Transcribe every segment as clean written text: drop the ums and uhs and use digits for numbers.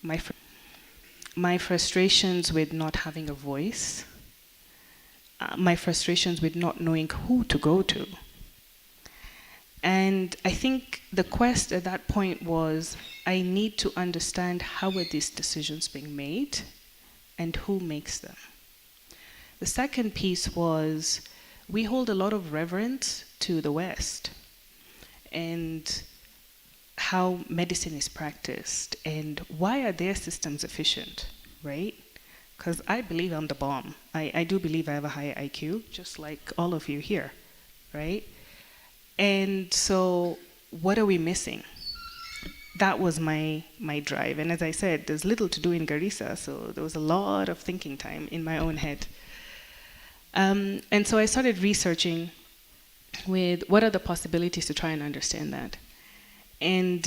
my, fr- my frustrations with not having a voice, my frustrations with not knowing who to go to. And I think the quest at that point was I need to understand how are these decisions being made and who makes them. The second piece was we hold a lot of reverence to the West and how medicine is practiced and why are their systems efficient, right? Because I believe I'm the bomb. I do believe I have a high IQ, just like all of you here, right? And so what are we missing? That was my drive. And as I said, there's little to do in Garissa, so there was a lot of thinking time in my own head. And so I started researching with what are the possibilities to try and understand that. And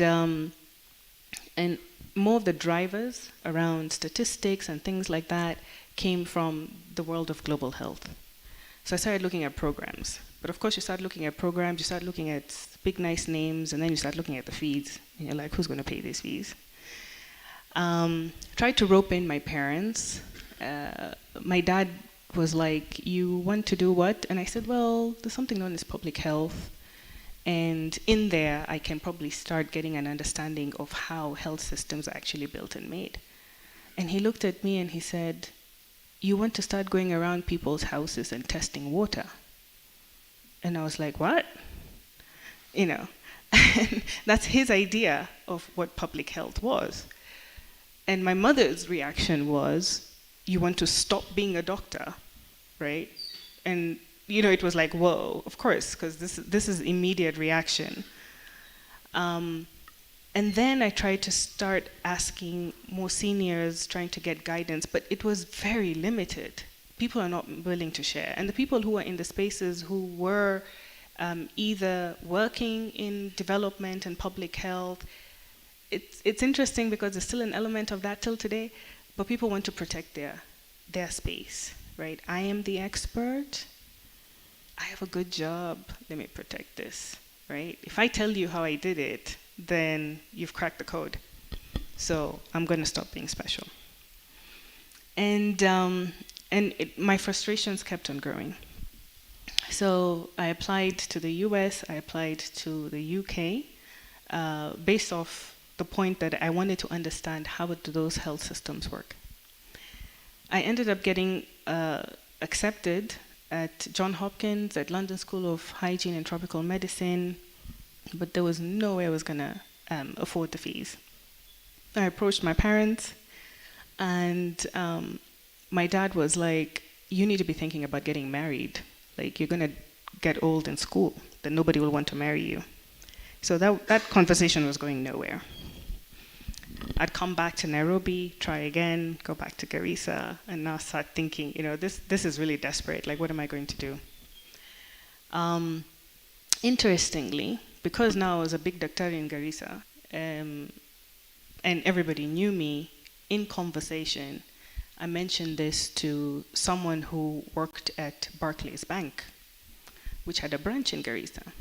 more of the drivers around statistics and things like that came from the world of global health. So I started looking at programs. But of course, you start looking at programs, you start looking at big, nice names, and then you start looking at the fees. And you're like, who's going to pay these fees? Tried to rope in my parents. My dad was like, you want to do what? And I said, well, there's something known as public health. And in there, I can probably start getting an understanding of how health systems are actually built and made. And he looked at me and he said, you want to start going around people's houses and testing water? And I was like, what? You know, and that's his idea of what public health was. And my mother's reaction was, you want to stop being a doctor, right? And it was like, whoa, of course, because this is immediate reaction. And then I tried to start asking more seniors, trying to get guidance, but it was very limited. People are not willing to share. And the people who are in the spaces who were either working in development and public health, it's interesting because there's still an element of that till today, but people want to protect their space, right? I am the expert. I have a good job, let me protect this, right? If I tell you how I did it, then you've cracked the code. So I'm going to stop being special. And my frustrations kept on growing. So I applied to the US, I applied to the UK, based off the point that I wanted to understand how do those health systems work. I ended up getting accepted at Johns Hopkins, at London School of Hygiene and Tropical Medicine, but there was no way I was going to afford the fees. I approached my parents, and my dad was like, you need to be thinking about getting married. Like, you're going to get old in school, then nobody will want to marry you. So that conversation was going nowhere. I'd come back to Nairobi, try again, go back to Garissa, and now start thinking, this is really desperate. Like, what am I going to do? Interestingly, because now I was a big doctor in Garissa, and everybody knew me, in conversation, I mentioned this to someone who worked at Barclays Bank, which had a branch in Garissa.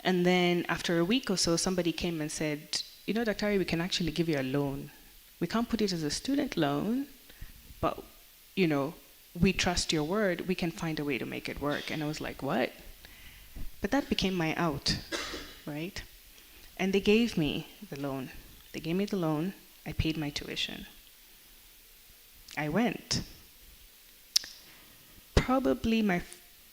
And then after a week or so, somebody came and said, Dr. Ari, we can actually give you a loan. We can't put it as a student loan, but, we trust your word. We can find a way to make it work. And I was like, what? But that became my out, right? And they gave me the loan. They gave me the loan. I paid my tuition. I went. Probably my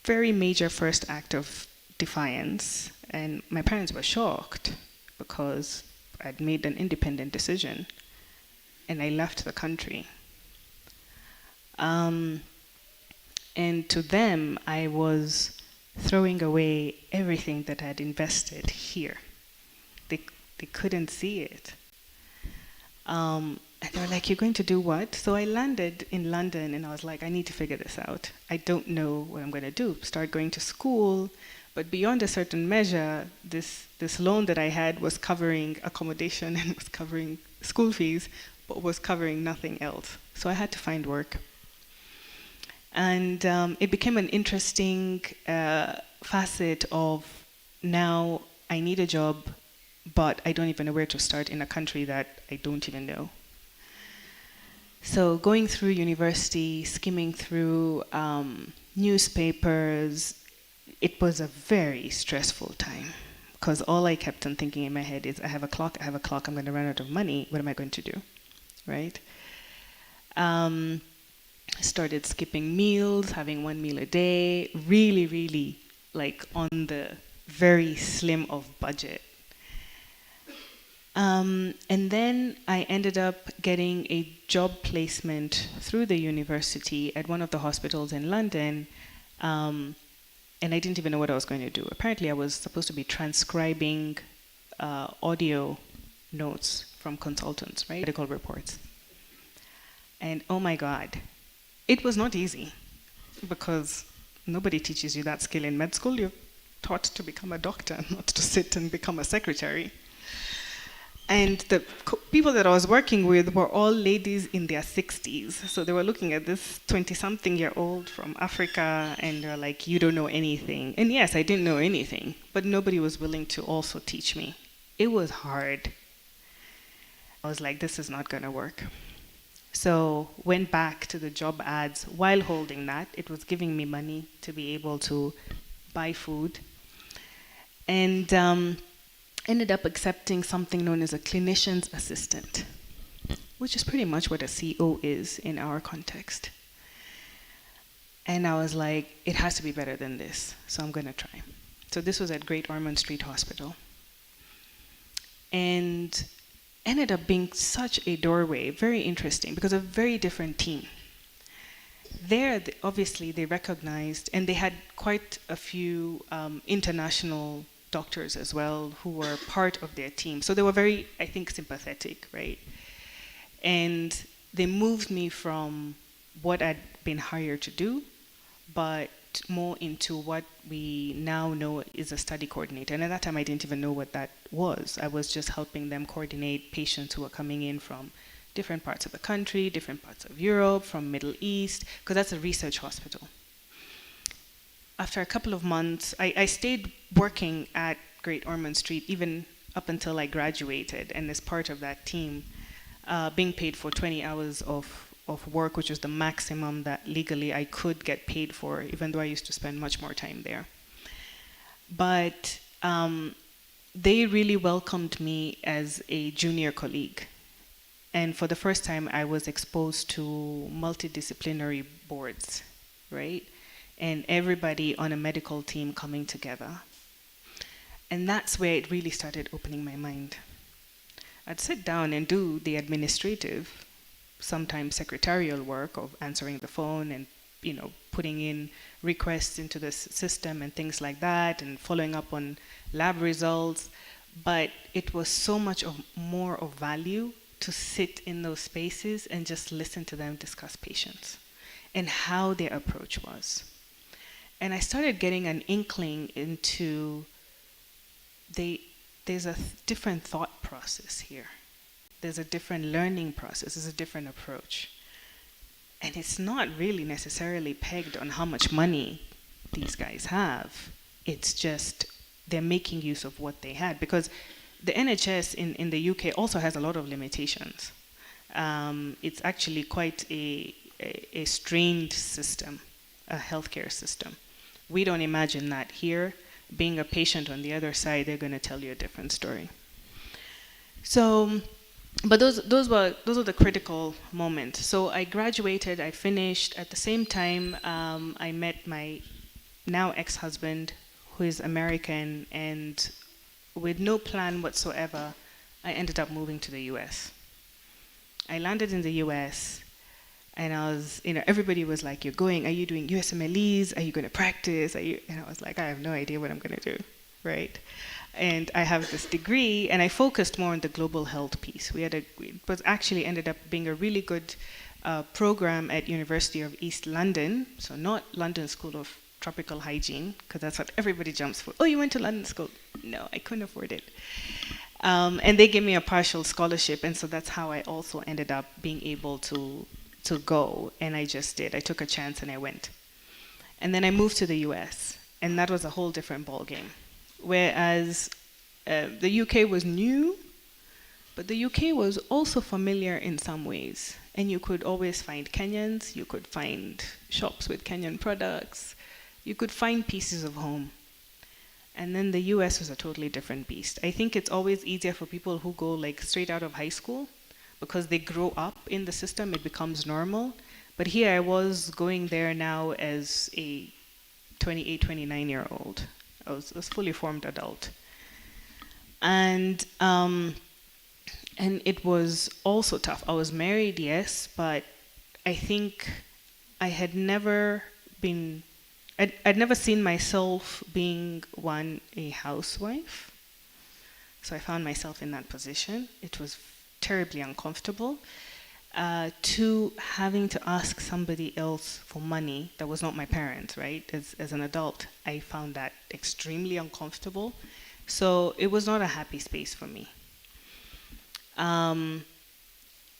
very major first act of defiance. And my parents were shocked because I'd made an independent decision, and I left the country. And to them, I was throwing away everything that I'd invested here. They couldn't see it. And they were like, you're going to do what? So I landed in London, and I was like, I need to figure this out. I don't know what I'm going to do. Start going to school. But beyond a certain measure, this loan that I had was covering accommodation and was covering school fees, but was covering nothing else. So I had to find work. And it became an interesting facet of now I need a job, but I don't even know where to start in a country that I don't even know. So going through university, skimming through newspapers, it was a very stressful time because all I kept on thinking in my head is, I have a clock, I'm going to run out of money, what am I going to do, right? I started skipping meals, having one meal a day, really, really like on the very slim of budget. And then I ended up getting a job placement through the university at one of the hospitals in London, and I didn't even know what I was going to do. Apparently, I was supposed to be transcribing audio notes from consultants, right? Medical reports. And oh my God, it was not easy because nobody teaches you that skill in med school. You're taught to become a doctor, not to sit and become a secretary. And the people that I was working with were all ladies in their 60s. So they were looking at this 20-something-year-old from Africa, and they're like, you don't know anything. And yes, I didn't know anything, but nobody was willing to also teach me. It was hard. I was like, this is not going to work. So went back to the job ads while holding that. It was giving me money to be able to buy food. And ended up accepting something known as a clinician's assistant, which is pretty much what a CO is in our context. And I was like, it has to be better than this, so I'm going to try. So this was at Great Ormond Street Hospital. And ended up being such a doorway, very interesting, because a very different team. There, obviously, they recognized, and they had quite a few international doctors as well who were part of their team. So they were very, I think, sympathetic, right? And they moved me from what I'd been hired to do, but more into what we now know is a study coordinator. And at that time, I didn't even know what that was. I was just helping them coordinate patients who were coming in from different parts of the country, different parts of Europe, from Middle East, because that's a research hospital. After a couple of months, I stayed working at Great Ormond Street even up until I graduated, and as part of that team, being paid for 20 hours of work, which was the maximum that legally I could get paid for, even though I used to spend much more time there. But they really welcomed me as a junior colleague. And for the first time, I was exposed to multidisciplinary boards, right? And everybody on a medical team coming together. And that's where it really started opening my mind. I'd sit down and do the administrative, sometimes secretarial work of answering the phone and, putting in requests into the system and things like that, and following up on lab results. But it was so much more of value to sit in those spaces and just listen to them discuss patients and how their approach was. And I started getting an inkling into there's a different thought process here. There's a different learning process. There's a different approach. And it's not really necessarily pegged on how much money these guys have. It's just they're making use of what they had. Because the NHS in the UK also has a lot of limitations. It's actually quite a strained system, a healthcare system. We don't imagine that here. Being a patient on the other side, they're going to tell you a different story. So, but those were the critical moments. So I graduated, I finished. At the same time, I met my now ex-husband, who is American, and with no plan whatsoever, I ended up moving to the US. I landed in the US. And I was, everybody was like, are you doing USMLEs? Are you going to practice? And I was like, I have no idea what I'm going to do, right? And I have this degree, and I focused more on the global health piece. It was actually ended up being a really good program at University of East London, so not London School of Tropical Hygiene, because that's what everybody jumps for. Oh, you went to London School? No, I couldn't afford it. And they gave me a partial scholarship, and so that's how I also ended up being able to go, and I just did. I took a chance and I went. And then I moved to the US, and that was a whole different ballgame. Whereas The UK was new, but the UK was also familiar in some ways. And you could always find Kenyans, you could find shops with Kenyan products, you could find pieces of home. And then the US was a totally different beast. I think it's always easier for people who go like straight out of high school because they grow up in the system, it becomes normal. But here I was going there now as a 28, 29-year-old. I was a fully formed adult. And it was also tough. I was married, yes, but I think I had never been, I'd never seen myself being a housewife. So I found myself in that position. It was terribly uncomfortable. Two, having to ask somebody else for money that was not my parents, right? As an adult, I found that extremely uncomfortable. So it was not a happy space for me. And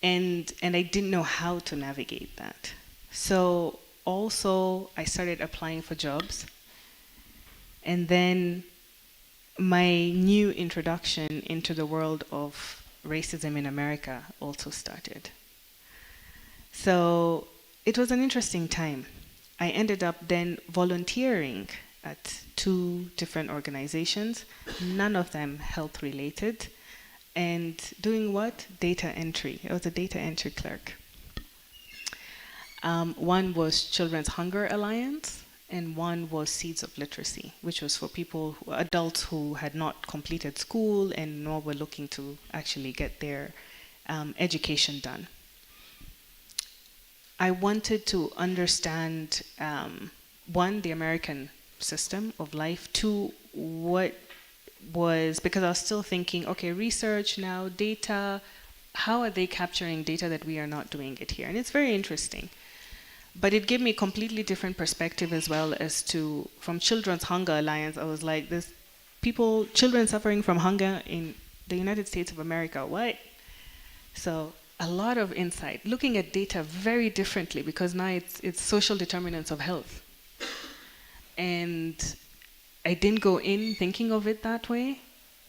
I didn't know how to navigate that. So also I started applying for jobs, and then my new introduction into the world of racism in America also started. So it was an interesting time. I ended up then volunteering at two different organizations, none of them health related, and doing what? Data entry. I was a data entry clerk. One was Children's Hunger Alliance, and one was Seeds of Literacy, which was for adults who had not completed school and nor were looking to actually get their education done. I wanted to understand, one, the American system of life, two, because I was still thinking, okay, research now, data, how are they capturing data that we are not doing it here? And it's very interesting. But it gave me a completely different perspective as well as to, from Children's Hunger Alliance, I was like, there's children suffering from hunger in the United States of America, what? So a lot of insight, looking at data very differently, because now it's social determinants of health. And I didn't go in thinking of it that way,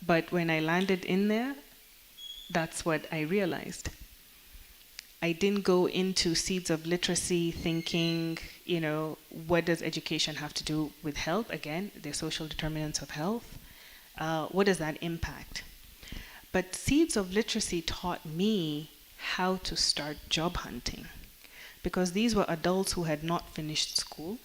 but when I landed in there, that's what I realized. I didn't go into Seeds of Literacy thinking, what does education have to do with health? Again, the social determinants of health. What does that impact? But Seeds of Literacy taught me how to start job hunting, because these were adults who had not finished school,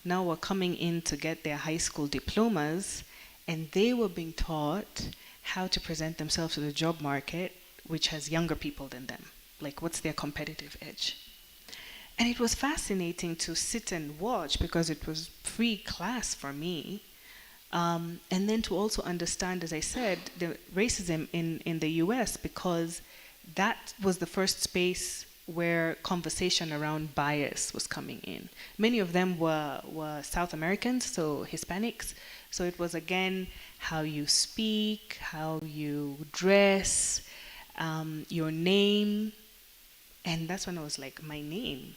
now were coming in to get their high school diplomas, and they were being taught how to present themselves to the job market, which has younger people than them. Like, what's their competitive edge? And it was fascinating to sit and watch, because it was free class for me. And then to also understand, as I said, the racism in the US, because that was the first space where conversation around bias was coming in. Many of them were South Americans, so Hispanics. So it was, again, how you speak, how you dress, your name. And that's when I was like, my name,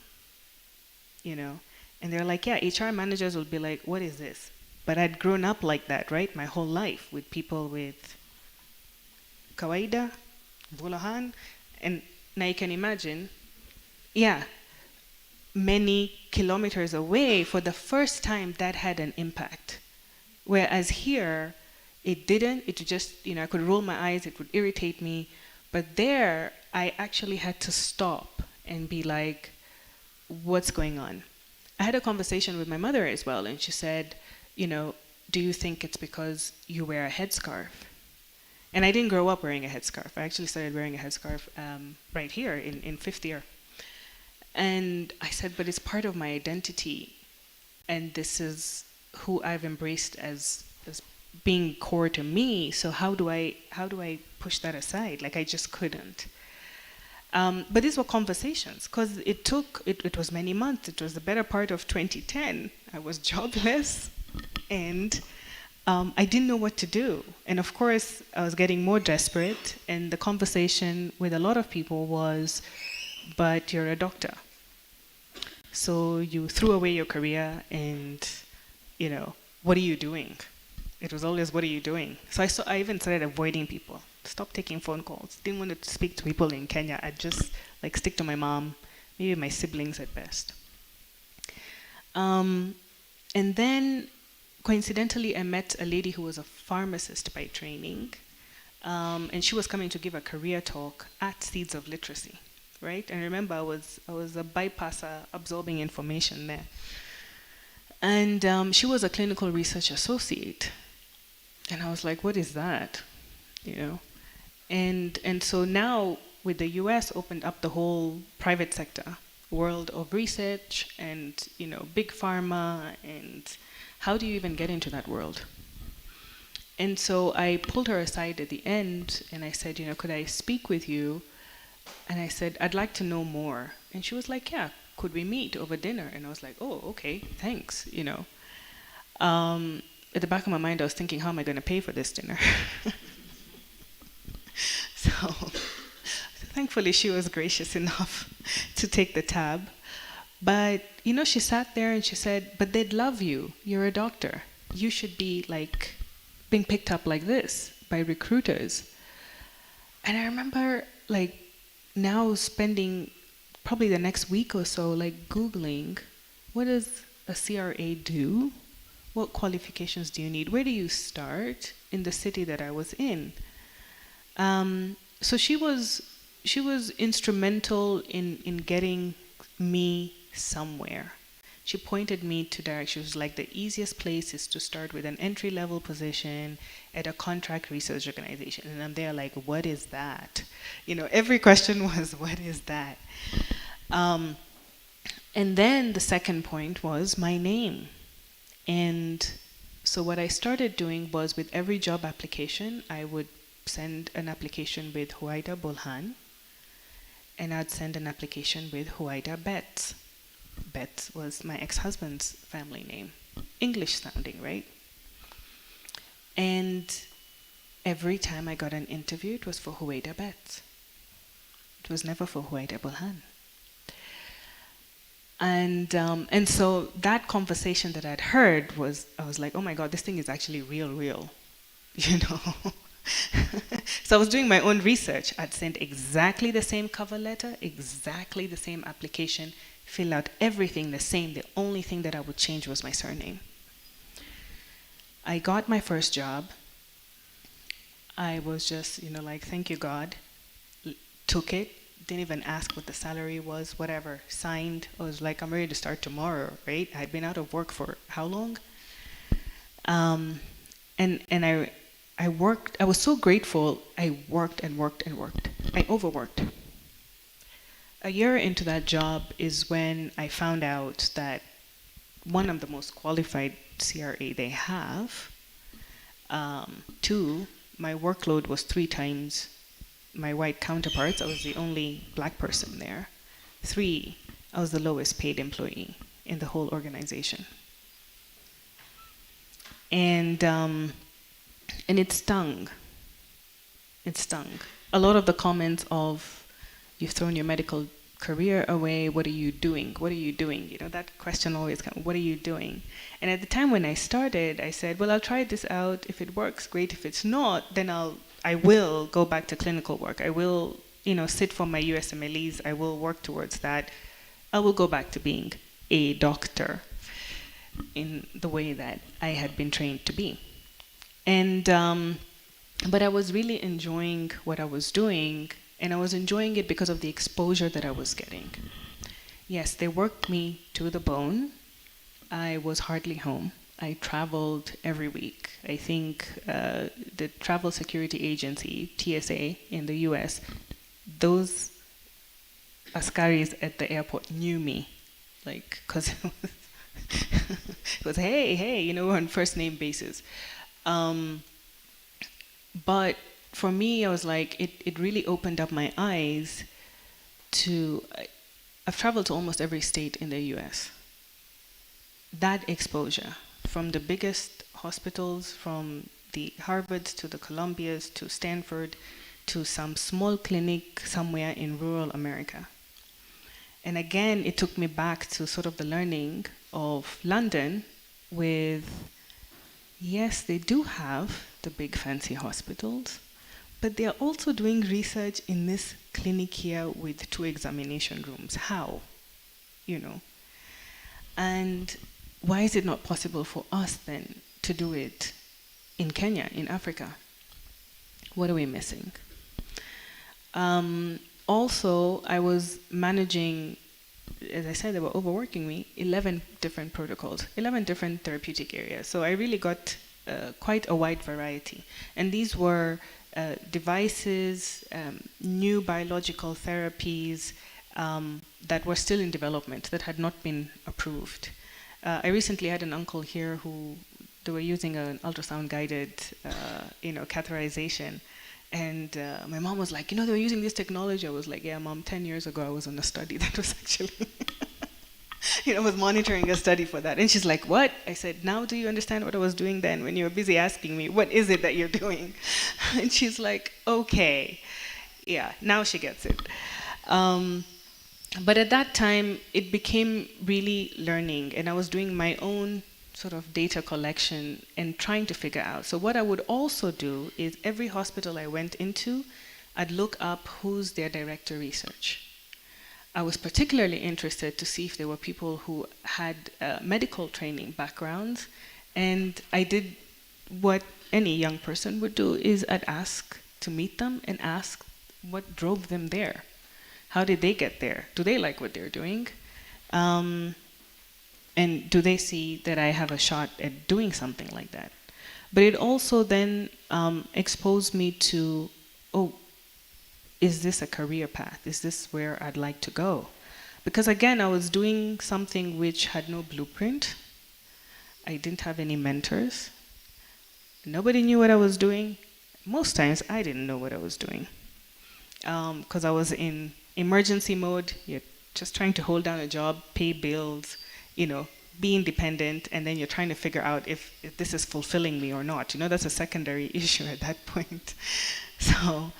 And they're like, yeah, HR managers will be like, what is this? But I'd grown up like that, right? My whole life with people with Huwaida, Bulhan. And now you can imagine, many kilometers away, for the first time, that had an impact. Whereas here, it didn't. It just, I could roll my eyes, it would irritate me. But there, I actually had to stop and be like, what's going on? I had a conversation with my mother as well, and she said, do you think it's because you wear a headscarf? And I didn't grow up wearing a headscarf. I actually started wearing a headscarf right here in fifth year. And I said, but it's part of my identity, and this is who I've embraced as being core to me. So how do I push that aside? Like, I just couldn't. But these were conversations, because it was many months. It was the better part of 2010. I was jobless, and I didn't know what to do. And of course, I was getting more desperate, and the conversation with a lot of people was, but you're a doctor. So you threw away your career, and, what are you doing? It was always, what are you doing? So I even started avoiding people. Stop taking phone calls. Didn't want to speak to people in Kenya. I'd just like stick to my mom, maybe my siblings at best. And then coincidentally, I met a lady who was a pharmacist by training. And she was coming to give a career talk at Seeds of Literacy, right? And remember, I was a bypasser absorbing information there. And she was a clinical research associate. And I was like, what is that? You know? And so now with the US opened up the whole private sector world of research and, you know, big pharma, and how do you even get into that world? And so I pulled her aside at the end and I said, you know, could I speak with you? And I said, I'd like to know more. And she was like, yeah, could we meet over dinner? And I was like, oh, okay, thanks, you know. At the back of my mind, I was thinking, how am I going to pay for this dinner? So thankfully, she was gracious enough to take the tab. But, you know, she sat there and she said, but they'd love you. You're a doctor. You should be, like, being picked up like this by recruiters. And I remember, like, now spending probably the next week or so, like, Googling, what does a CRA do? What qualifications do you need? Where do you start in the city that I was in? So she was instrumental in getting me somewhere. She pointed me to direction. She was like, the easiest place is to start with an entry-level position at a contract research organization. And I'm there like, what is that? You know, every question was, what is that? And then the second point was my name. And so what I started doing was, with every job application, I would send an application with Huwaida Bulhan, and I'd send an application with Huwaida Betts. Betts was my ex-husband's family name. English sounding, right? And every time I got an interview, it was for Huwaida Betts. It was never for Huwaida Bulhan. And so that conversation that I'd heard was, I was like, oh my God, this thing is actually real, you know? So I was doing my own research. I'd send exactly the same cover letter, exactly the same application, fill out everything the same. The only thing that I would change was my surname. I got my first job. I was just, you know, like, thank you, God. Took it. Didn't even ask what the salary was, whatever. Signed. I was like, I'm ready to start tomorrow, right? I'd been out of work for how long? And I worked. I was so grateful. I worked and worked and worked. I overworked. A year into that job is when I found out that one of the most qualified CRA they have. 2, my workload was 3 times my white counterparts. I was the only black person there. 3, I was the lowest paid employee in the whole organization. And it stung. It stung. A lot of the comments of, you've thrown your medical career away, what are you doing? What are you doing? You know, that question always comes, what are you doing? And at the time when I started, I said, well, I'll try this out. If it works, great. If it's not, then I will go back to clinical work. I will, you know, sit for my USMLEs. I will work towards that. I will go back to being a doctor in the way that I had been trained to be. And, but I was really enjoying what I was doing, and I was enjoying it because of the exposure that I was getting. Yes, they worked me to the bone. I was hardly home. I traveled every week. I think the Travel Security Agency, TSA, in the US, those askaris at the airport knew me, like, because it was, hey, you know, we're on first name basis. But for me, I was like, it really opened up my eyes to, I've traveled to almost every state in the US. That exposure, from the biggest hospitals, from the Harvards to the Columbias to Stanford, to some small clinic somewhere in rural America. And again, it took me back to sort of the learning of London with yes, they do have the big fancy hospitals, but they are also doing research in this clinic here with 2 examination rooms. How? You know? And why is it not possible for us then to do it in Kenya, in Africa? What are we missing? Also, I was managing, as I said, they were overworking me, 11 different protocols, 11 different therapeutic areas. So I really got quite a wide variety. And these were devices, new biological therapies that were still in development, that had not been approved. I recently had an uncle here who they were using an ultrasound-guided, catheterization. And my mom was like, they were using this technology. I was like, yeah, Mom, 10 years ago I was on a study that was actually, I was monitoring a study for that. And she's like, what? I said, now do you understand what I was doing then when you were busy asking me, what is it that you're doing? And she's like, okay. Yeah, now she gets it. But at that time, it became really learning. And I was doing my own sort of data collection and trying to figure out. So what I would also do is every hospital I went into, I'd look up who's their director research. I was particularly interested to see if there were people who had medical training backgrounds, and I did what any young person would do, is I'd ask to meet them and ask what drove them there. How did they get there? Do they like what they're doing? And do they see that I have a shot at doing something like that? But it also then exposed me to, is this a career path? Is this where I'd like to go? Because again, I was doing something which had no blueprint. I didn't have any mentors. Nobody knew what I was doing. Most times, I didn't know what I was doing. Because I was in emergency mode. You're just trying to hold down a job, pay bills, be independent, and then you're trying to figure out if this is fulfilling me or not. That's a secondary issue at that point. So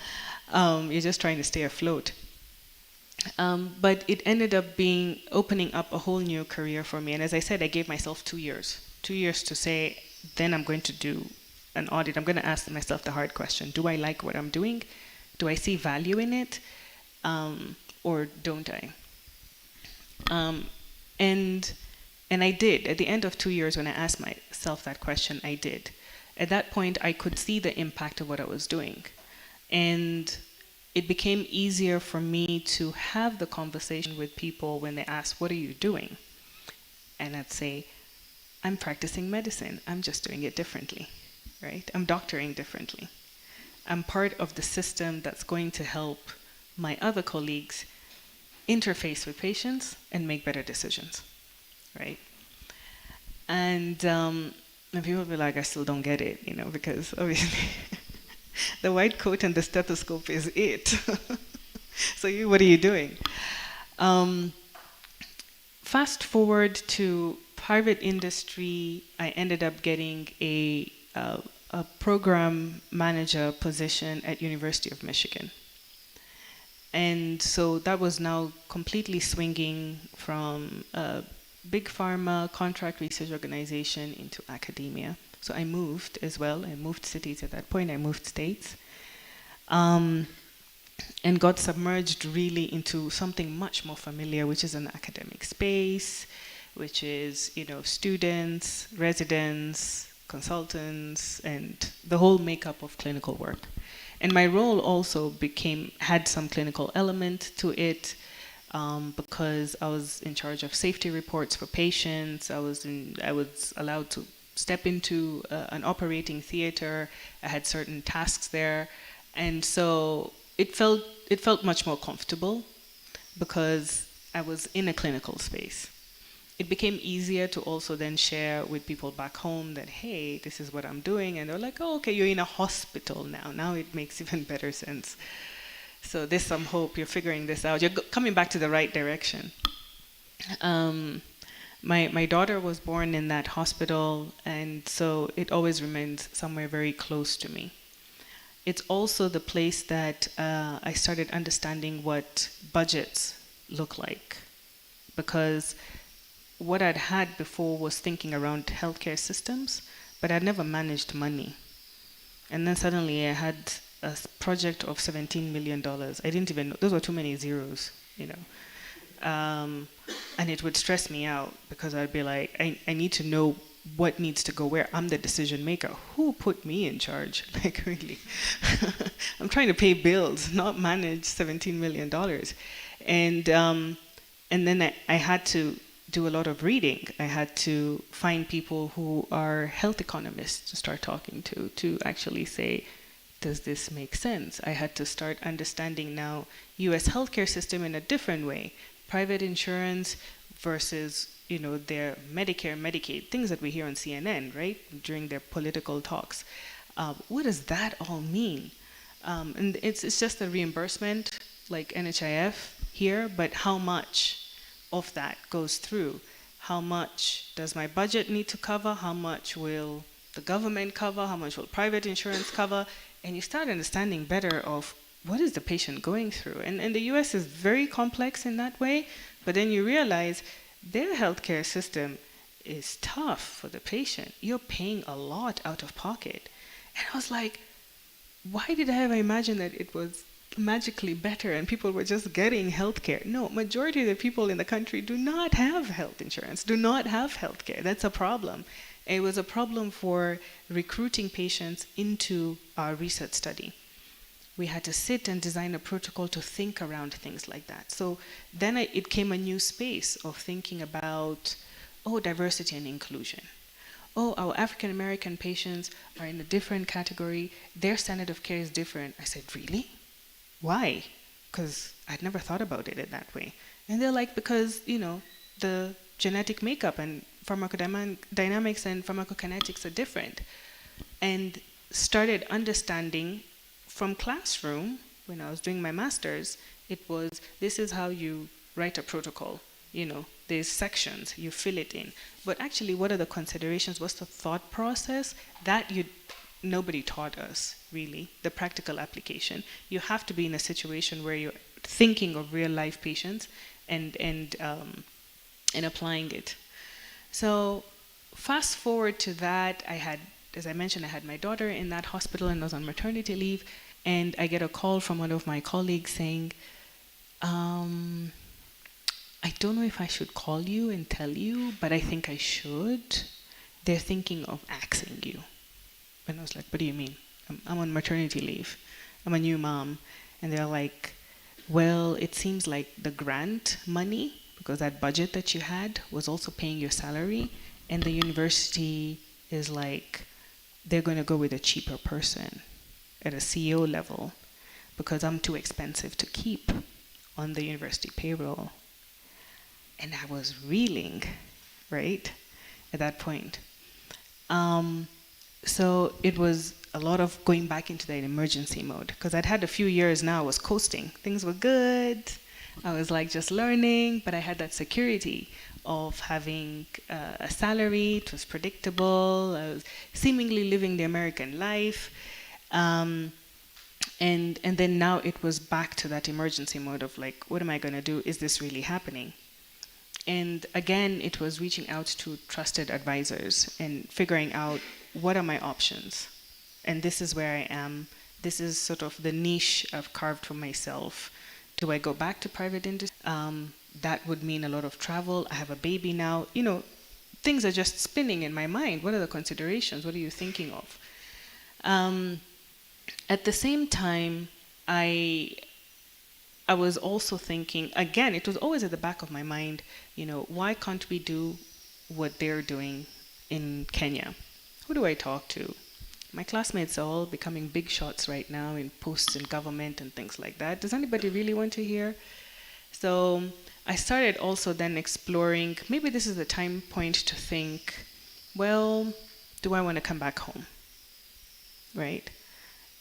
you're just trying to stay afloat. But it ended up opening up a whole new career for me. And as I said, I gave myself 2 years. 2 years to say, then I'm going to do an audit. I'm going to ask myself the hard question. Do I like what I'm doing? Do I see value in it? Or don't I? And I did. At the end of 2 years, when I asked myself that question, I did. At that point, I could see the impact of what I was doing. And it became easier for me to have the conversation with people when they ask, what are you doing? And I'd say, I'm practicing medicine. I'm just doing it differently, right? I'm doctoring differently. I'm part of the system that's going to help my other colleagues interface with patients and make better decisions, right? And people will be like, I still don't get it, because obviously the white coat and the stethoscope is it. So what are you doing? Fast forward to private industry, I ended up getting a program manager position at University of Michigan. And so that was now completely swinging from a big pharma contract research organization into academia. So I moved as well. I moved cities at that point. I moved states. And got submerged really into something much more familiar, which is an academic space, which is, students, residents, consultants, and the whole makeup of clinical work. And my role also had some clinical element to it, because I was in charge of safety reports for patients. I was allowed to step into an operating theater. I had certain tasks there, and so it felt much more comfortable because I was in a clinical space. It became easier to also then share with people back home that, hey, this is what I'm doing. And they're like, oh, okay, you're in a hospital now. Now it makes even better sense. So there's some hope. You're figuring this out. You're coming back to the right direction. My daughter was born in that hospital, and so it always remains somewhere very close to me. It's also the place that I started understanding what budgets look like, because what I'd had before was thinking around healthcare systems, but I'd never managed money. And then suddenly I had a project of $17 million. I didn't even know, those were too many zeros, you know. And it would stress me out because I'd be like, I need to know what needs to go where. I'm the decision maker. Who put me in charge? Like, really? I'm trying to pay bills, not manage $17 million. And then I had to do a lot of reading. I had to find people who are health economists to start talking to actually say, does this make sense? I had to start understanding now US healthcare system in a different way. Private insurance versus, their Medicare, Medicaid, things that we hear on CNN, right? During their political talks. What does that all mean? And it's just a reimbursement like NHIF here, but how much of that goes through? How much does my budget need to cover? How much will the government cover? How much will private insurance cover? And you start understanding better of what is the patient going through. And the US is very complex in that way, but then you realize their healthcare system is tough for the patient. You're paying a lot out of pocket. And I was like, why did I ever imagine that it was magically better and people were just getting healthcare? No, majority of the people in the country do not have health insurance, do not have healthcare. That's a problem. It was a problem for recruiting patients into our research study. We had to sit and design a protocol to think around things like that. So then it came a new space of thinking about, diversity and inclusion. Our African American patients are in a different category. Their standard of care is different. I said, really? Why? Because I'd never thought about it in that way. And they're like, because, the genetic makeup and pharmacodynamics and pharmacokinetics are different. And started understanding from classroom, when I was doing my master's, it was, this is how you write a protocol. There's sections, you fill it in. But actually, what are the considerations? What's the thought process? That nobody taught us, really, the practical application. You have to be in a situation where you're thinking of real life patients and applying it. So fast forward to that, as I mentioned, I had my daughter in that hospital and I was on maternity leave, and I get a call from one of my colleagues saying, I don't know if I should call you and tell you, but I think I should. They're thinking of axing you. And I was like, what do you mean? I'm on maternity leave. I'm a new mom. And they're like, well, it seems like the grant money, because that budget that you had was also paying your salary, and the university is like, they're going to go with a cheaper person at a CEO level because I'm too expensive to keep on the university payroll. And I was reeling, right, at that point. So it was a lot of going back into that emergency mode, because I'd had a few years now, I was coasting. Things were good. I was like just learning, but I had that security of having a salary. It was predictable. I was seemingly living the American life. And then now it was back to that emergency mode of like, what am I going to do? Is this really happening? And again, it was reaching out to trusted advisors and figuring out, what are my options? And this is where I am. This is sort of the niche I've carved for myself. Do I go back to private industry? That would mean a lot of travel. I have a baby now. Things are just spinning in my mind. What are the considerations? What are you thinking of? At the same time, I was also thinking, again, it was always at the back of my mind, why can't we do what they're doing in Kenya? Who do I talk to? My classmates are all becoming big shots right now in posts in government and things like that. Does anybody really want to hear? So I started also then exploring, maybe this is the time point to think, well, do I want to come back home? Right?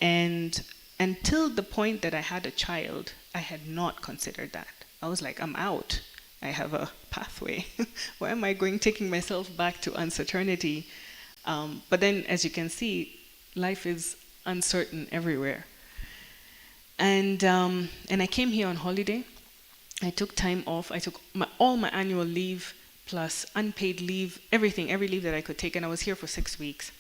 And until the point that I had a child, I had not considered that. I was like, I'm out. I have a pathway. Why am I taking myself back to uncertainty? But then, as you can see, life is uncertain everywhere. And I came here on holiday. I took time off. I took all my annual leave plus unpaid leave, everything, every leave that I could take. And I was here for 6 weeks.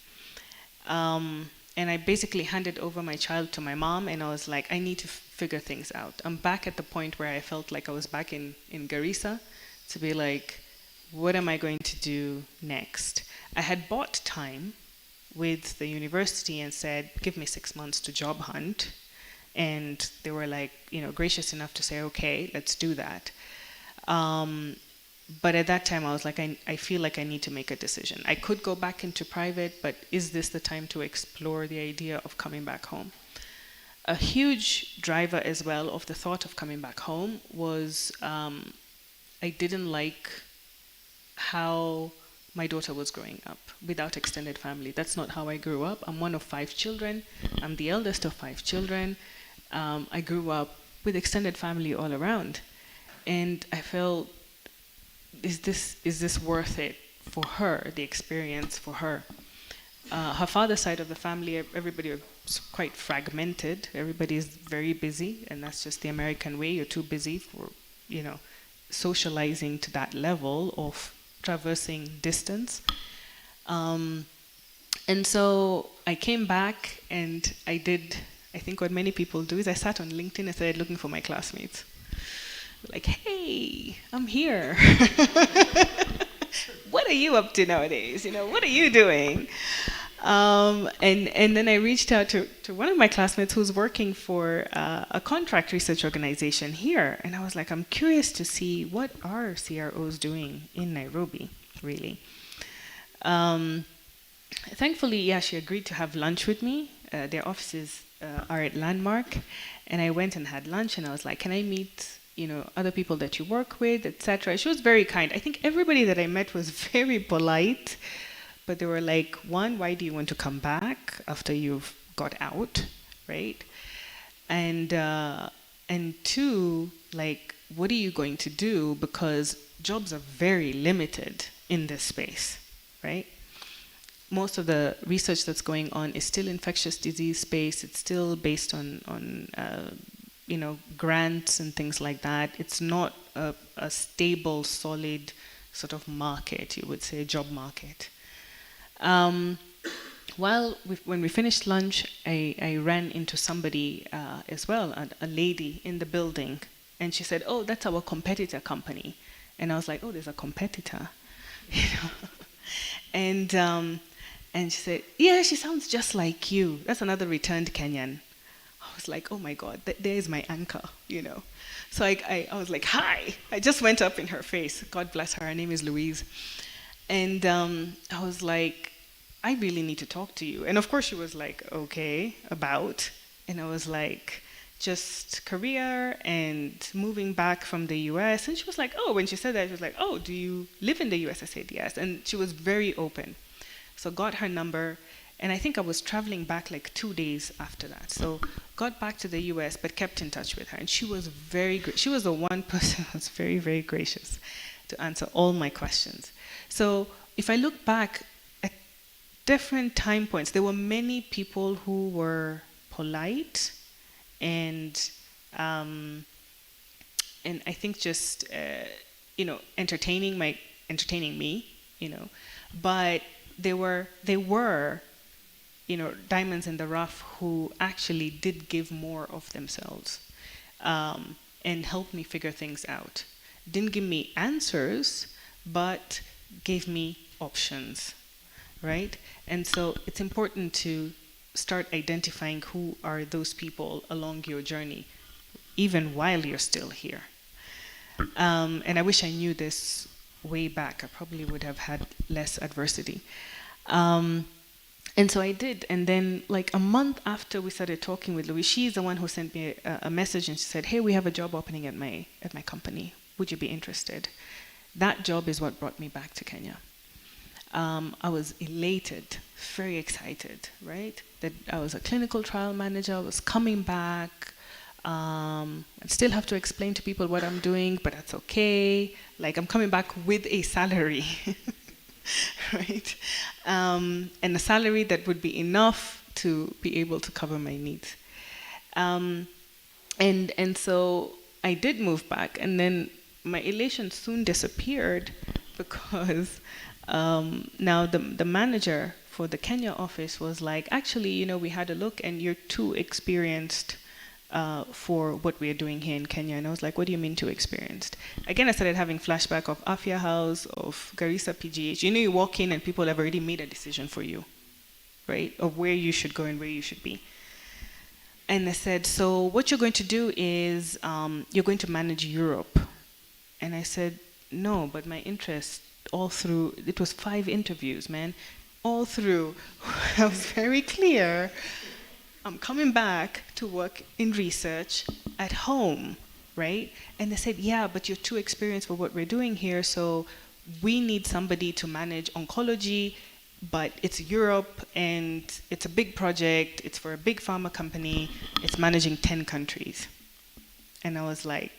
And I basically handed over my child to my mom, and I was like, I need to figure things out. I'm back at the point where I felt like I was back in Garissa to be like, what am I going to do next? I had bought time with the university and said, give me 6 months to job hunt. And they were like, gracious enough to say, okay, let's do that. But at that time, I was like, I feel like I need to make a decision. I could go back into private, but is this the time to explore the idea of coming back home? A huge driver as well of the thought of coming back home was I didn't like how my daughter was growing up without extended family. That's not how I grew up. I'm one of 5 children. I'm the eldest of 5 children. I grew up with extended family all around. And I felt, is this worth it for her, the experience for her? Her father's side of the family, everybody was quite fragmented. Everybody is very busy, and that's just the American way. You're too busy for, socializing to that level of traversing distance. And so I came back and I think what many people do is I sat on LinkedIn and started looking for my classmates. Like, hey, I'm here. What are you up to nowadays? What are you doing? And then I reached out to one of my classmates who's working for a contract research organization here. And I was like, I'm curious to see what are CROs doing in Nairobi, really. Thankfully, yeah, she agreed to have lunch with me. Their offices are at Landmark. And I went and had lunch, and I was like, can I meet other people that you work with, etc. She was very kind. I think everybody that I met was very polite, but they were like, one, why do you want to come back after you've got out, right? And two, like, what are you going to do? Because jobs are very limited in this space, right? Most of the research that's going on is still infectious disease space. It's still based on grants and things like that. It's not a stable, solid sort of market, you would say, job market. When we finished lunch, I ran into somebody as well, a lady in the building, and she said, oh, that's our competitor company. And I was like, oh, there's a competitor, And she said, yeah, she sounds just like you. That's another returned Kenyan. I was like, oh my God, there is my anchor, So I was like, hi. I just went up in her face. God bless her. Her name is Louise. And I was like, I really need to talk to you. And of course she was like, okay, about. And I was like, just career and moving back from the US. And she was like, oh, when she said that, she was like, oh, do you live in the US? I said, yes. And she was very open. So got her number. And I think I was traveling back like 2 days after that. So got back to the US, but kept in touch with her. And she was she was the one person who was very, very gracious to answer all my questions. So if I look back at different time points, there were many people who were polite and I think just, entertaining me, but they were diamonds in the rough who actually did give more of themselves and helped me figure things out. Didn't give me answers, but gave me options, right? And so it's important to start identifying who are those people along your journey, even while you're still here. And I wish I knew this way back. I probably would have had less adversity. And so I did. And then like a month after we started talking with Louise, she's the one who sent me a message and she said, hey, we have a job opening at my company. Would you be interested? That job is what brought me back to Kenya. I was elated, very excited, right? That I was a clinical trial manager, I was coming back. I still have to explain to people what I'm doing, but that's okay. Like I'm coming back with a salary. Right? And a salary that would be enough to be able to cover my needs. And so I did move back, and then my elation soon disappeared because now the manager for the Kenya office was like, actually, we had a look and you're too experienced for what we're doing here in Kenya. And I was like, what do you mean too experienced? Again, I started having flashback of Afia House, of Garissa PGH. You walk in and people have already made a decision for you, right? Of where you should go and where you should be. And they said, so what you're going to do is you're going to manage Europe. And I said, no, but my interest all through, it was 5 interviews, man. All through, I was very clear. I'm coming back to work in research at home, right? And they said, yeah, but you're too experienced for what we're doing here, so we need somebody to manage oncology, but it's Europe and it's a big project, it's for a big pharma company, it's managing 10 countries. And I was like,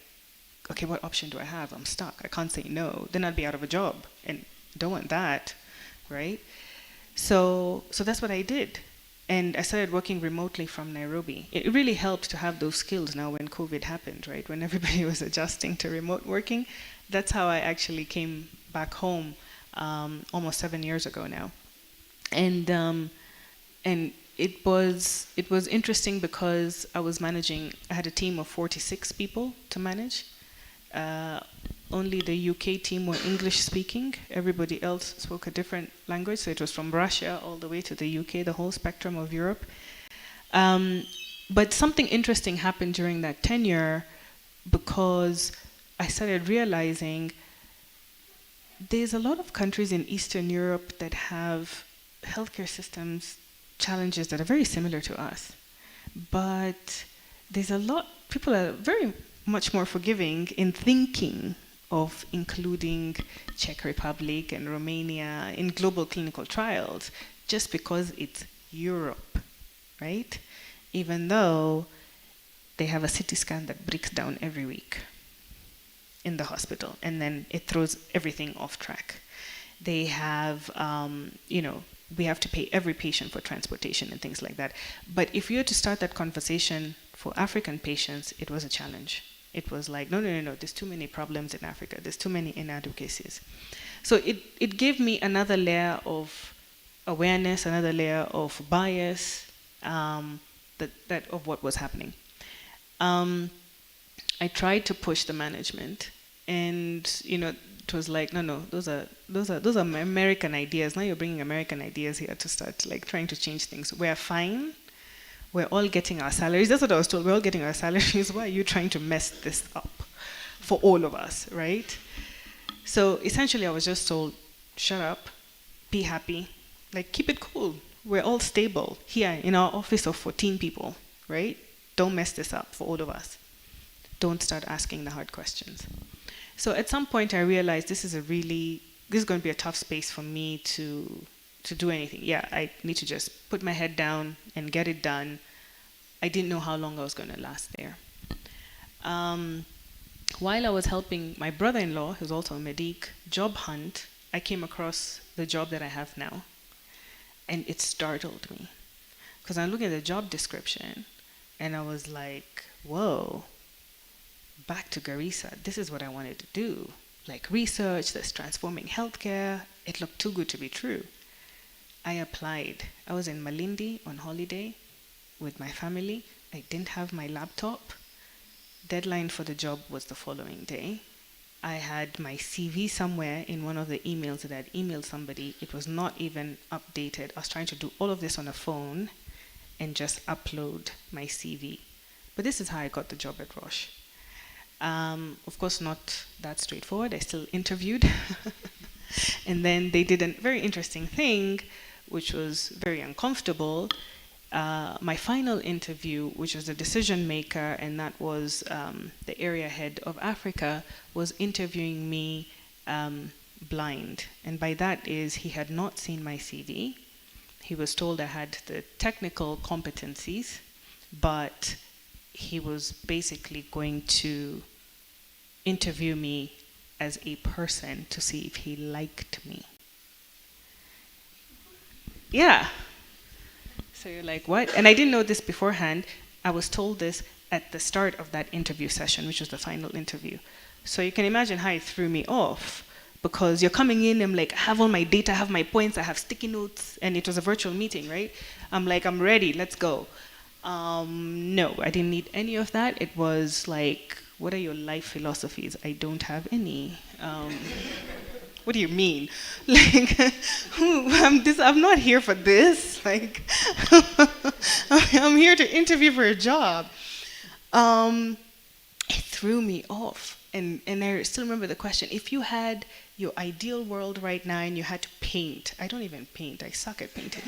okay, what option do I have? I'm stuck. I can't say no. Then I'd be out of a job, and don't want that, right? So that's what I did. And I started working remotely from Nairobi. It really helped to have those skills now when COVID happened, right? When everybody was adjusting to remote working. That's how I actually came back home almost 7 years ago now. And it was interesting because I had a team of 46 people to manage. Only the UK team were English speaking. Everybody else spoke a different language. So it was from Russia all the way to the UK, the whole spectrum of Europe. But something interesting happened during that tenure because I started realizing there's a lot of countries in Eastern Europe that have healthcare systems challenges that are very similar to us. But there's people are very much more forgiving in thinking of including Czech Republic and Romania in global clinical trials just because it's Europe, right? Even though they have a CT scan that breaks down every week in the hospital, and then it throws everything off track. They have, we have to pay every patient for transportation and things like that. But if you were to start that conversation for African patients, it was a challenge. It was like, no, there's too many problems in Africa. There's too many inadequacies. So it gave me another layer of awareness, another layer of bias that of what was happening. I tried to push the management, and it was like, no, those are American ideas. Now you're bringing American ideas here to start like trying to change things. We're fine. We're all getting our salaries. That's what I was told. We're all getting our salaries. Why are you trying to mess this up for all of us, right? So essentially, I was just told, shut up, be happy, like keep it cool. We're all stable here in our office of 14 people, right? Don't mess this up for all of us. Don't start asking the hard questions. So at some point, I realized this is going to be a tough space for me to do anything. Yeah, I need to just put my head down and get it done. I didn't know how long I was going to last there. While I was helping my brother-in-law, who's also a medic, job hunt, I came across the job that I have now. And it startled me. Because I looked at the job description, and I was like, whoa, back to Garissa. This is what I wanted to do. Like research that's transforming healthcare. It looked too good to be true. I applied. I was in Malindi on holiday with my family. I didn't have my laptop. Deadline for the job was the following day. I had my CV somewhere in one of the emails that I'd emailed somebody. It was not even updated. I was trying to do all of this on a phone and just upload my CV. But this is how I got the job at Roche. Of course, not that straightforward. I still interviewed. And then they did a very interesting thing, which was very uncomfortable. My final interview, which was the decision maker, and that was the area head of Africa, was interviewing me blind. And by that is he had not seen my CV. He was told I had the technical competencies, but he was basically going to interview me as a person to see if he liked me. Yeah. So you're like, what? And I didn't know this beforehand. I was told this at the start of that interview session, which was the final interview. So you can imagine how it threw me off, because you're coming in, I'm like, I have all my data, I have my points, I have sticky notes, and it was a virtual meeting, right? I'm like, I'm ready, let's go. No, I didn't need any of that. It was like, what are your life philosophies? I don't have any. What do you mean? Like, I'm not here for this. Like, I'm here to interview for a job. It threw me off. And I still remember the question. If you had your ideal world right now and you had to paint, I don't even paint, I suck at painting,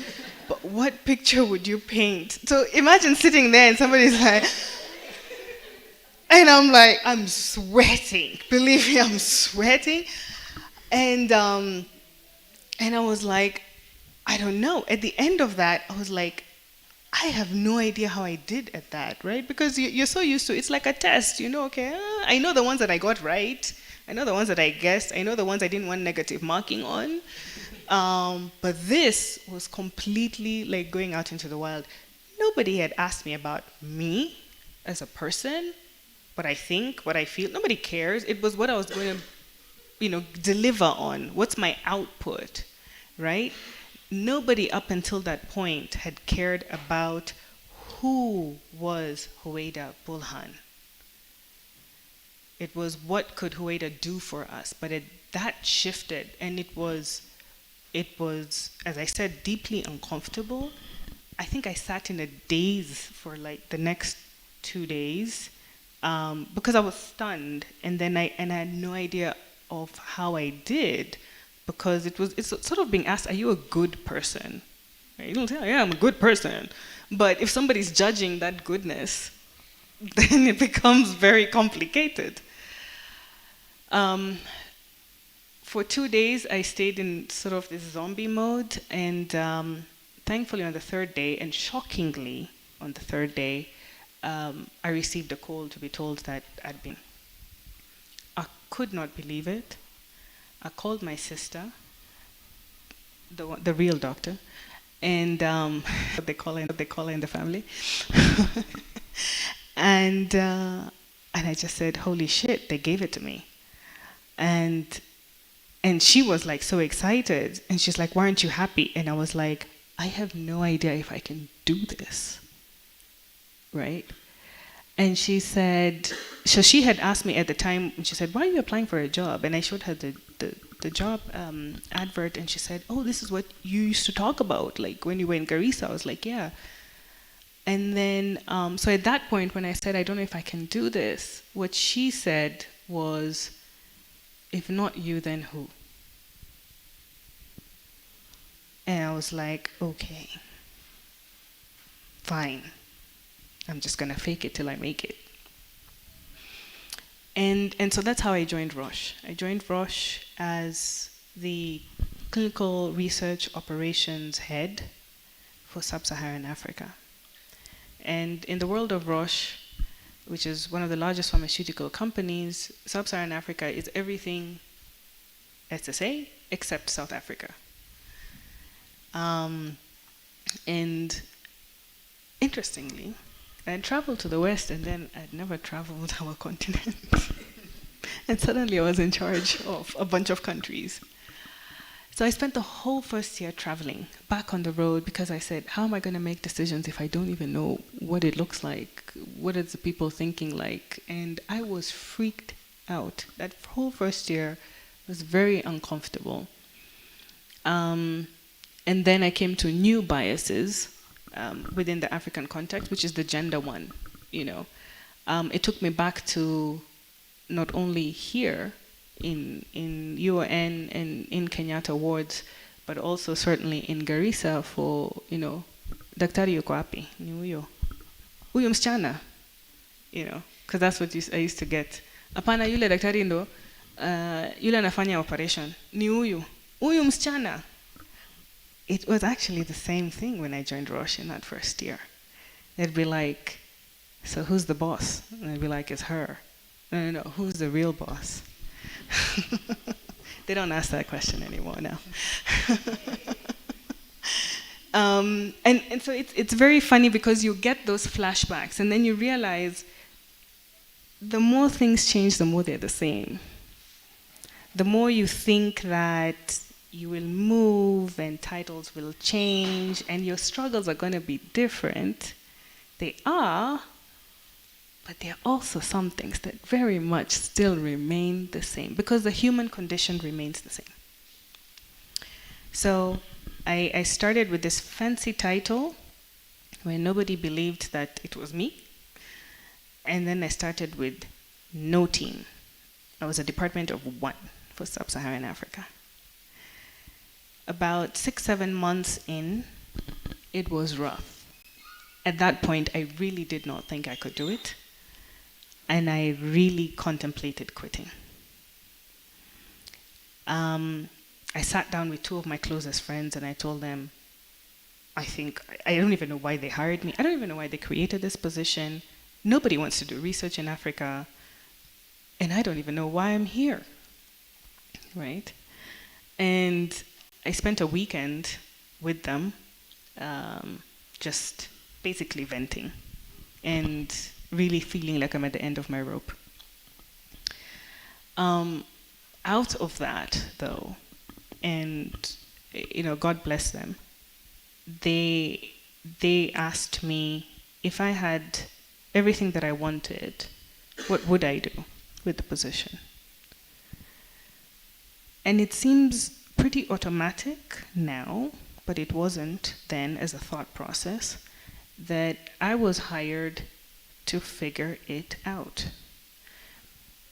but what picture would you paint? So imagine sitting there and somebody's like, and I'm like, I'm sweating. Believe me, I'm sweating. And I was like, I don't know. At the end of that, I was like, I have no idea how I did at that, right? Because you're so used to it's like a test, okay, I know the ones that I got right. I know the ones that I guessed. I know the ones I didn't want negative marking on. But this was completely like going out into the wild. Nobody had asked me about me as a person, what I think, what I feel. Nobody cares. It was what I was going to, deliver on. What's my output, right? Nobody up until that point had cared about who was Huwaida Bulhan. It was what could Huwaida do for us, but that shifted, and it was, as I said, deeply uncomfortable. I think I sat in a daze for like the next 2 days because I was stunned, and then I had no idea of how I did. Because it's sort of being asked, are you a good person? Right? You don't say, yeah, I'm a good person. But if somebody's judging that goodness, then it becomes very complicated. For 2 days, I stayed in sort of this zombie mode. And thankfully on the third day, and shockingly on the third day, I received a call to be told that I'd been. I could not believe it. I called my sister, the real doctor, and what they call her in the family, and I just said, "Holy shit!" They gave it to me, and she was like so excited, and she's like, "Why aren't you happy?" And I was like, "I have no idea if I can do this, right?" And she said, so she had asked me at the time, she said, why are you applying for a job? And I showed her the job advert, and she said, oh, this is what you used to talk about, like when you were in Garissa. I was like, yeah. And then, so at that point, when I said, I don't know if I can do this, what she said was, if not you, then who? And I was like, okay, fine. I'm just gonna fake it till I make it. And so that's how I joined Roche. I joined Roche as the clinical research operations head for sub-Saharan Africa. And in the world of Roche, which is one of the largest pharmaceutical companies, sub-Saharan Africa is everything SSA except South Africa. And interestingly, I'd traveled to the West, and then I'd never traveled our continent. And suddenly I was in charge of a bunch of countries. So I spent the whole first year traveling back on the road, because I said, how am I going to make decisions if I don't even know what it looks like? What are the people thinking like? And I was freaked out. That whole first year was very uncomfortable. And then I came to new biases within the African context, which is the gender one. It took me back to not only here in UON and in Kenyatta wards, but also certainly in Garissa for, daktari yuko wapi? Ni huyo msichana, because that's what I used to get. Apana yule daktari ndo, yule anafanya operation. Ni huyu msichana. It was actually the same thing when I joined Roche in that first year. They'd be like, so who's the boss? And I'd be like, it's her. No, who's the real boss? They don't ask that question anymore now. And so it's very funny, because you get those flashbacks, and then you realize the more things change, the more they're the same. the more you think that you will move and titles will change and your struggles are going to be different, they are, but there are also some things that very much still remain the same because the human condition remains the same. So I started with this fancy title where nobody believed that it was me. And then I started with no team. I was a department of one for Sub-Saharan Africa. About 6-7 months in, it was rough. At that point, I really did not think I could do it. And I really contemplated quitting. I sat down with two of my closest friends and I told them, I don't even know why they hired me. I don't even know why they created this position. Nobody wants to do research in Africa. And I don't even know why I'm here, right? And I spent a weekend with them, just basically venting and really feeling like I'm at the end of my rope. Out of that, though, and God bless them, they asked me if I had everything that I wanted, what would I do with the position? And it seems pretty automatic now, but it wasn't then as a thought process, that I was hired to figure it out.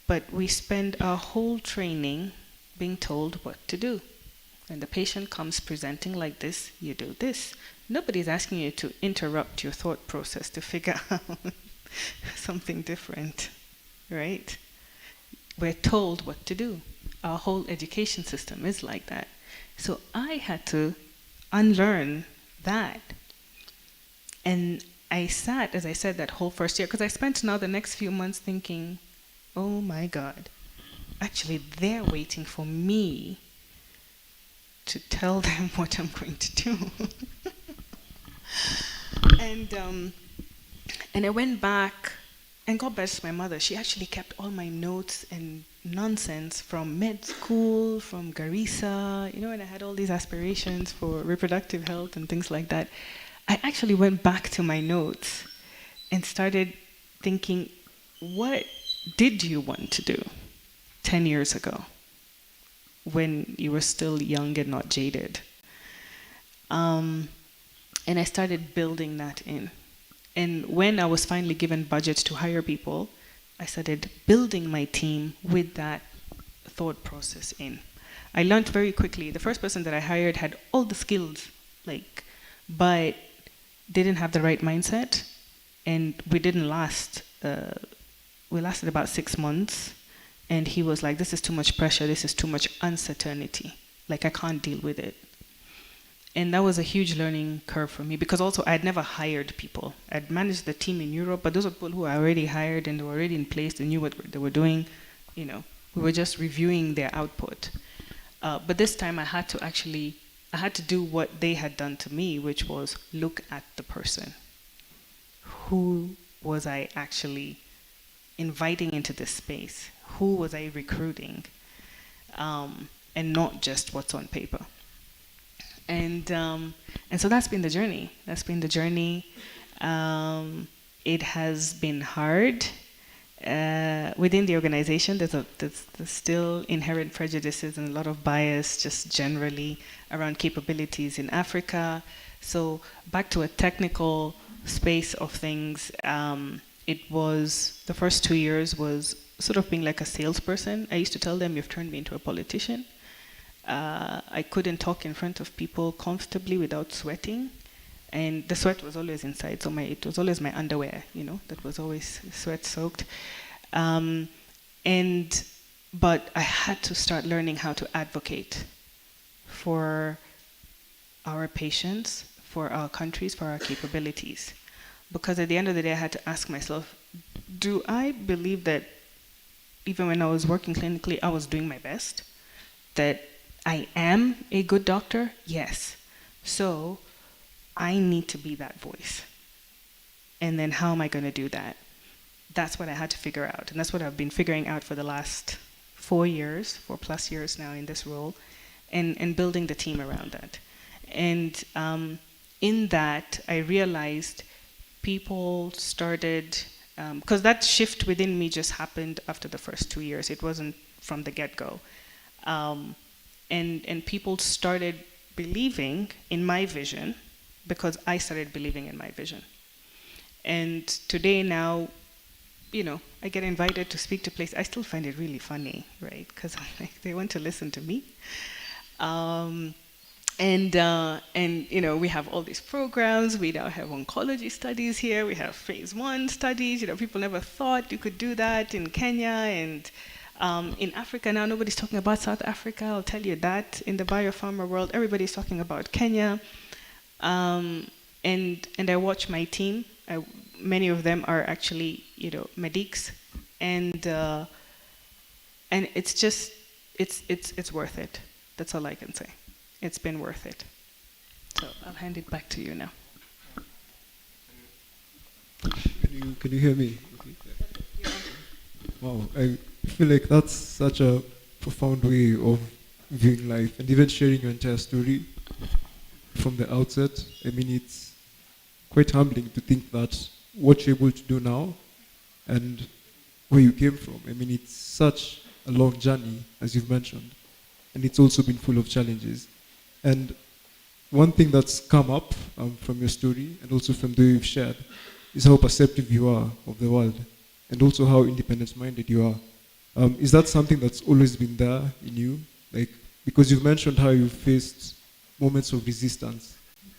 But we spend our whole training being told what to do. When the patient comes presenting like this, you do this. Nobody's asking you to interrupt your thought process to figure out something different, right? We're told what to do. Our whole education system is like that. So I had to unlearn that. And I sat, as I said, that whole first year, because I spent now the next few months thinking, oh my God, actually they're waiting for me to tell them what I'm going to do. And I went back, and God bless my mother, she actually kept all my notes and nonsense from med school, from Garissa, and I had all these aspirations for reproductive health and things like that. I actually went back to my notes and started thinking, what did you want to do 10 years ago when you were still young and not jaded? And I started building that in. And when I was finally given budget to hire people, I started building my team with that thought process in. I learned very quickly. The first person that I hired had all the skills, but didn't have the right mindset, and we didn't last. We lasted about 6 months, and he was like, this is too much pressure, this is too much uncertainty. I can't deal with it. And that was a huge learning curve for me, because also I had never hired people. I'd managed the team in Europe, but those are people who I already hired and they were already in place, they knew what they were doing. We were just reviewing their output. But this time I had to do what they had done to me, which was look at the person. Who was I actually inviting into this space? Who was I recruiting? And not just what's on paper. And so that's been the journey. It has been hard. Within the organization, there's still inherent prejudices and a lot of bias just generally around capabilities in Africa. So back to a technical space of things, it was, the first 2 years was sort of being like a salesperson. I used to tell them, you've turned me into a politician. I couldn't talk in front of people comfortably without sweating. And the sweat was always inside, so it was always my underwear, that was always sweat soaked. But I had to start learning how to advocate for our patients, for our countries, for our capabilities. Because at the end of the day, I had to ask myself, do I believe that even when I was working clinically, I was doing my best? That I am a good doctor? Yes. So I need to be that voice. And then how am I going to do that? That's what I had to figure out. And that's what I've been figuring out for the last 4 years, 4+ years now in this role, and building the team around that. And in that, I realized people started, because that shift within me just happened after the first 2 years. It wasn't from the get-go. And people started believing in my vision because I started believing in my vision. And today now, I get invited to speak to places. I still find it really funny, right? Because they want to listen to me. And we have all these programs. We now have oncology studies here. We have phase 1 studies. People never thought you could do that in Kenya and in Africa now. Nobody's talking about South Africa. I'll tell you that. In the biopharma world, everybody's talking about Kenya. And I watch my team. Many of them are actually, medics, and it's just it's worth it. That's all I can say. It's been worth it. So I'll hand it back to you now. Can you hear me? Okay. Wow, I feel like that's such a profound way of viewing life, and even sharing your entire story from the outset. I mean, it's quite humbling to think that what you're able to do now and where you came from. I mean, it's such a long journey, as you've mentioned, and it's also been full of challenges. And one thing that's come up from your story and also from the way you've shared is how perceptive you are of the world and also how independent-minded you are. Is that something that's always been there in you? Like, because you've mentioned how you faced moments of resistance,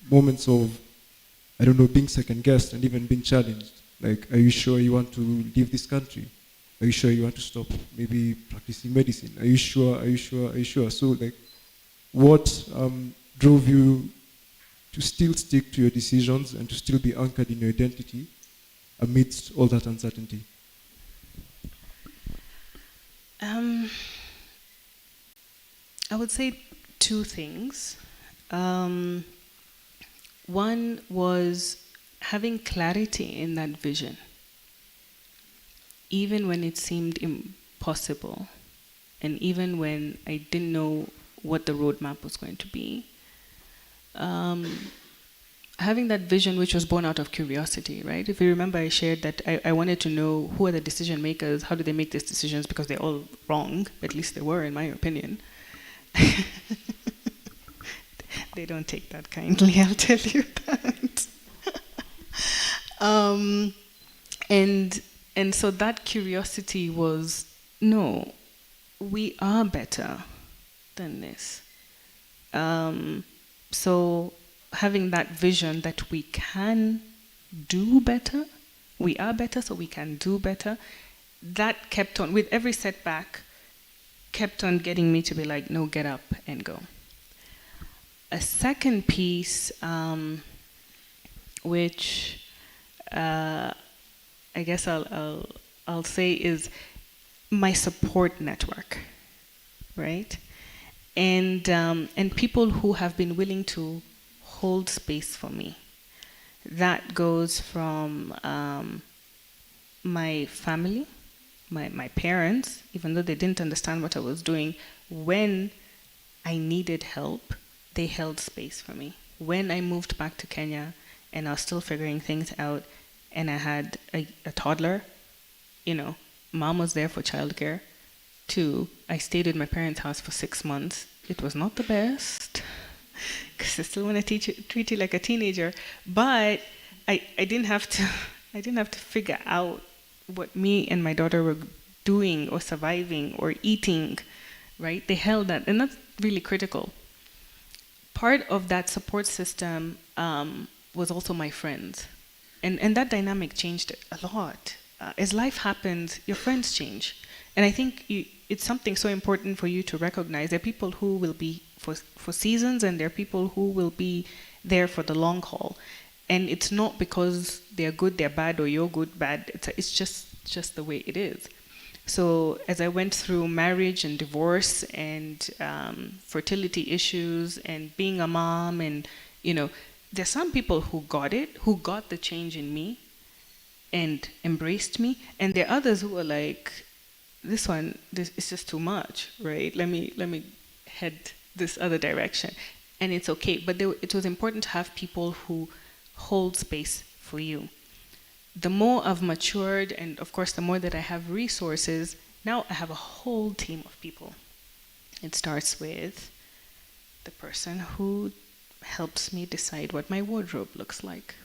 moments of, I don't know, being second-guessed and even being challenged. Like, are you sure you want to leave this country? Are you sure you want to stop maybe practicing medicine? Are you sure? Are you sure? Are you sure? So, like, what drove you to still stick to your decisions and to still be anchored in your identity amidst all that uncertainty? I would say two things. One was having clarity in that vision, even when it seemed impossible, and even when I didn't know what the roadmap was going to be. Having that vision, which was born out of curiosity, right? If you remember, I shared that I wanted to know who are the decision makers, how do they make these decisions, because they're all wrong, at least they were, in my opinion. They don't take that kindly, I'll tell you that. And so that curiosity was, no, we are better than this. So having that vision that we can do better, we are better, so we can do better, that kept on, with every setback, kept on getting me to be like, no, get up and go. A second piece, which I guess I'll say is my support network, right? And people who have been willing to hold space for me. That goes from my family, my parents, even though they didn't understand what I was doing. When I needed help, they held space for me. When I moved back to Kenya and I was still figuring things out and I had a toddler, mom was there for childcare. 2, I stayed in my parents' house for 6 months. It was not the best, because I still want to treat you like a teenager. But I didn't have to figure out what me and my daughter were doing or surviving or eating, right? They held that, and that's really critical. Part of that support system was also my friends, and that dynamic changed a lot. As life happens, your friends change. And I think it's something so important for you to recognize. There are people who will be for seasons, and there are people who will be there for the long haul. And it's not because they're good, they're bad, or you're good, bad. It's just the way it is. So as I went through marriage and divorce and fertility issues and being a mom, and there's some people who got it, who got the change in me and embraced me, and there are others who were like, this is just too much, right? Let me head this other direction, and it's okay. But it was important to have people who hold space for you. The more I've matured, and of course, the more that I have resources, now I have a whole team of people. It starts with the person who helps me decide what my wardrobe looks like.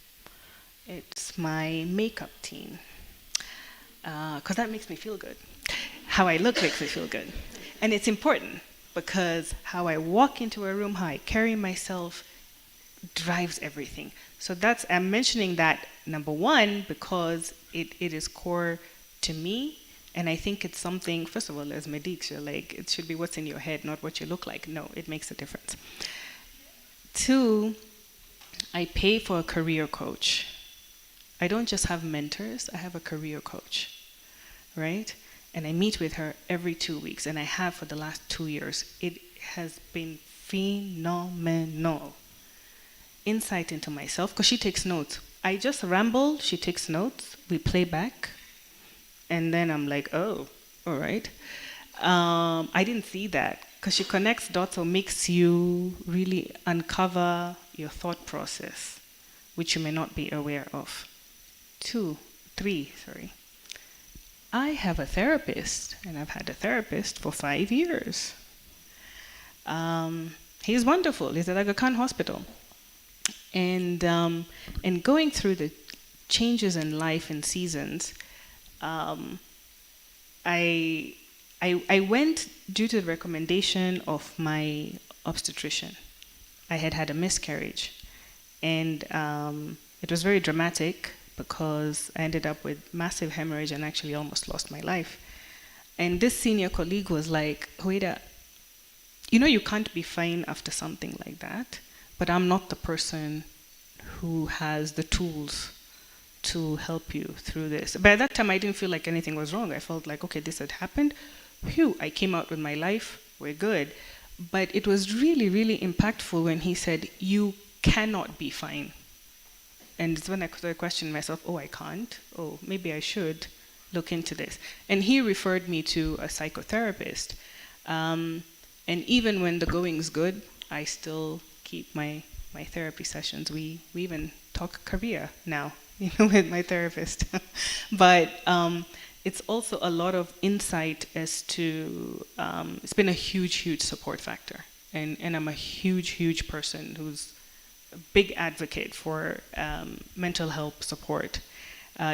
It's my makeup team, because that makes me feel good. How I look makes me feel good. And it's important because how I walk into a room, how I carry myself, drives everything. So I'm mentioning that number one because it is core to me. And I think it's something, first of all, as medics, you're like, it should be what's in your head, not what you look like. No, it makes a difference. Two, I pay for a career coach. I don't just have mentors, I have a career coach, right? And I meet with her every 2 weeks, and I have for the last 2 years. It has been phenomenal. Insight into myself, because she takes notes. I just ramble, she takes notes, we play back, and then I'm like, oh, all right. I didn't see that, because she connects dots or makes you really uncover your thought process, which you may not be aware of. Three. I have a therapist, and I've had a therapist for 5 years. He's wonderful. He's at Aga Khan Hospital. And going through the changes in life and seasons, I went due to the recommendation of my obstetrician. I had a miscarriage, and it was very dramatic because I ended up with massive hemorrhage and actually almost lost my life. And this senior colleague was like, Huwaida, you can't be fine after something like that, but I'm not the person who has the tools to help you through this. By that time, I didn't feel like anything was wrong. I felt like, okay, this had happened. Phew, I came out with my life. We're good. But it was really, really impactful when he said, you cannot be fine. And it's when I questioned myself, oh, I can't. Oh, maybe I should look into this. And he referred me to a psychotherapist. And even when the going's good, I still keep my therapy sessions. We even talk career now, with my therapist. But it's also a lot of insight as to, it's been a huge support factor. And I'm a huge person who's a big advocate for mental health support.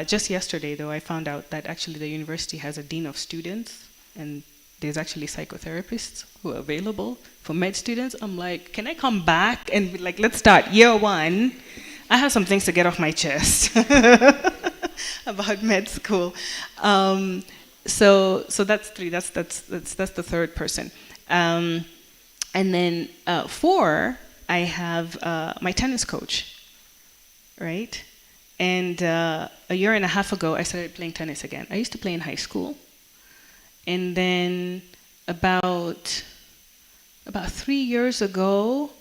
Just yesterday, though, I found out that actually the university has a dean of students, and there's actually psychotherapists who are available for med students. I'm like, can I come back and be like, let's start year one. I have some things to get off my chest about med school. So that's three. That's the third person. And then 4, I have my tennis coach, right? And a year and a half ago, I started playing tennis again. I used to play in high school. And then about 3 years ago,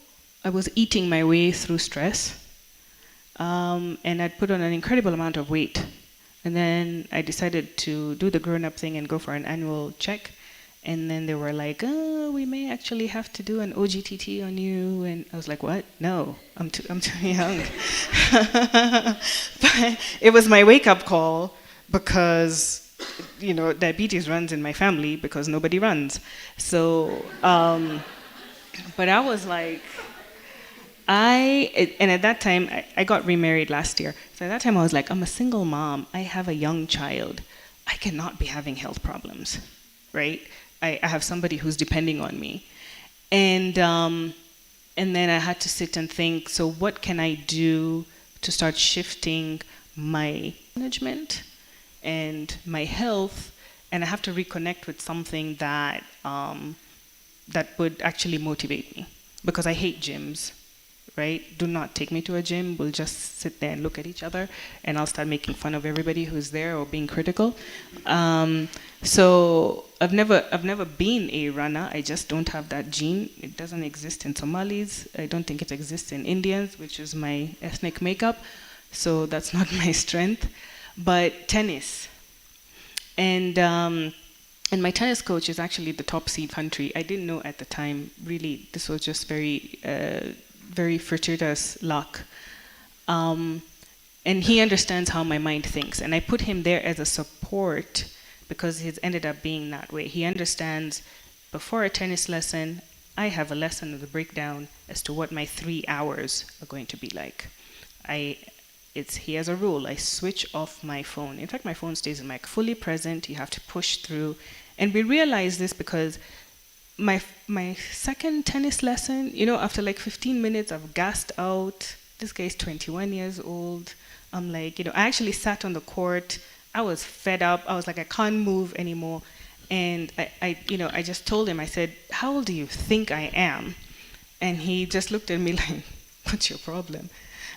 I was eating my way through stress. And I'd put on an incredible amount of weight. And then I decided to do the grown-up thing and go for an annual check. And then they were like, oh, we may actually have to do an OGTT on you. And I was like, what? No, I'm too young. But it was my wake-up call because, diabetes runs in my family because nobody runs. So, but I was like, and at that time, I got remarried last year. So at that time, I was like, I'm a single mom. I have a young child. I cannot be having health problems, right? I have somebody who's depending on me. And then I had to sit and think, so what can I do to start shifting my management and my health? And I have to reconnect with something that would actually motivate me, because I hate gyms. Right? Do not take me to a gym. We'll just sit there and look at each other, and I'll start making fun of everybody who's there or being critical. So I've never been a runner. I just don't have that gene. It doesn't exist in Somalis. I don't think it exists in Indians, which is my ethnic makeup. So that's not my strength. But tennis. And And my tennis coach is actually the top seed country. I didn't know at the time. Really, this was just very fortuitous luck. Um, and he understands how my mind thinks. And I put him there as a support because he's ended up being that way. He understands before a tennis lesson, I have a lesson of the breakdown as to what my 3 hours are going to be like. He has a rule. I switch off my phone. In fact, my phone stays in fully present. You have to push through. And we realized this because my second tennis lesson, after like 15 minutes, I've gassed out. This guy's 21 years old. I'm like, I actually sat on the court. I was fed up. I was like, I can't move anymore. And I just told him, I said, how old do you think I am? And he just looked at me like, what's your problem?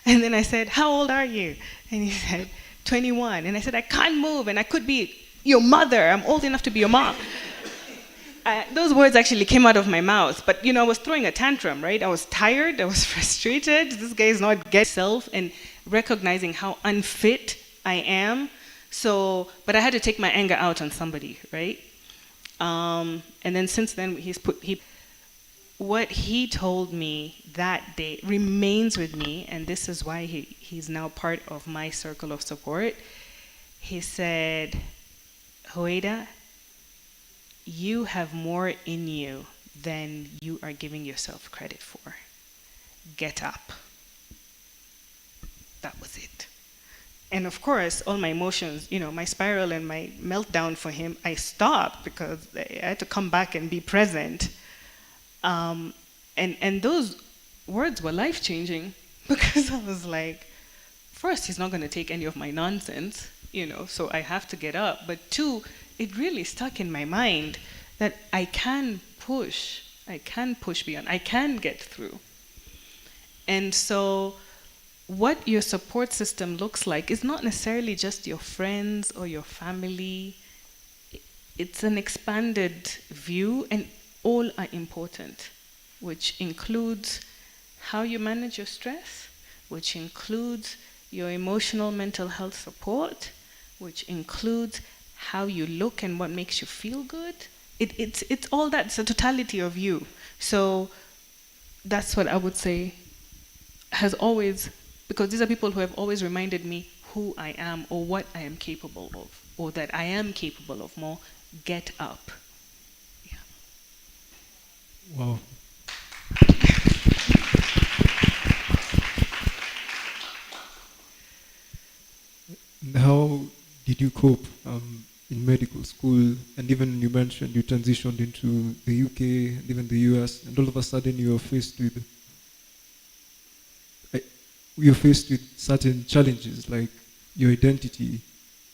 And then I said, how old are you? And he said, 21. And I said, I can't move, and I could be your mother. I'm old enough to be your mom. Those words actually came out of my mouth, but I was throwing a tantrum, right? I was tired, I was frustrated. This guy is not getting himself, and recognizing how unfit I am. So, but I had to take my anger out on somebody, right? And then since then, what he told me that day remains with me, and this is why he's now part of my circle of support. He said, Huwaida, you have more in you than you are giving yourself credit for. Get up. That was it. And of course, all my emotions, my spiral and my meltdown for him, I stopped because I had to come back and be present. And those words were life-changing because I was like, first, he's not going to take any of my nonsense, so I have to get up. But two, it really stuck in my mind that I can push beyond, I can get through. And so what your support system looks like is not necessarily just your friends or your family. It's an expanded view, and all are important, which includes how you manage your stress, which includes your emotional mental health support, which includes how you look and what makes you feel good. It's all that. It's a totality of you. So that's what I would say has always, because these are people who have always reminded me who I am or what I am capable of, or that I am capable of more. Get up. Yeah. Wow. And how did you cope in medical school? And even you mentioned you transitioned into the UK and even the US, and all of a sudden you're faced with certain challenges like your identity,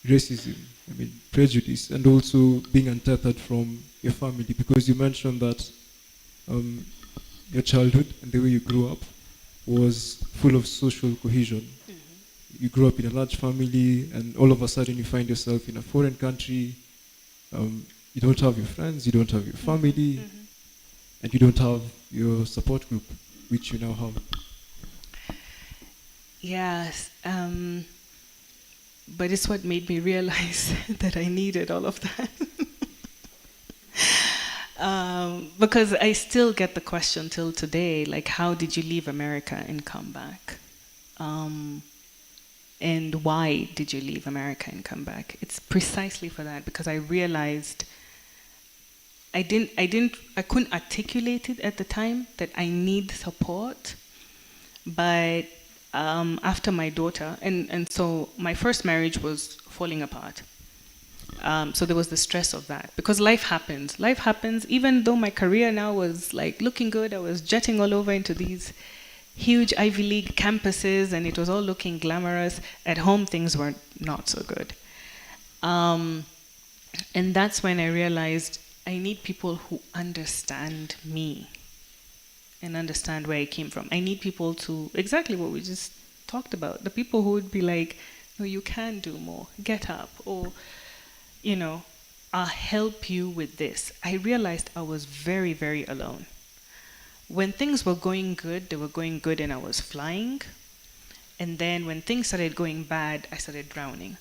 racism, prejudice, and also being untethered from your family, because you mentioned that your childhood and the way you grew up was full of social cohesion. Mm-hmm. You grew up in a large family, and all of a sudden you find yourself in a foreign country. You don't have your friends, you don't have your family, mm-hmm. and you don't have your support group, which you now have. Yes, but it's what made me realize that I needed all of that. Because I still get the question till today, like, how did you leave America and come back? And why did you leave America and come back? It's precisely for that, because I realized I couldn't articulate it at the time that I need support, but after my daughter, and so my first marriage was falling apart. So there was the stress of that, because life happens. Life happens, even though my career now was like looking good. I was jetting all over into these huge Ivy League campuses, and it was all looking glamorous. At home, things were not so good. And that's when I realized I need people who understand me and understand where I came from. I need people to, exactly what we just talked about, the people who would be like, no, you can do more, get up, or, I'll help you with this. I realized I was very, very alone. When things were going good, they were going good and I was flying. And then when things started going bad, I started drowning.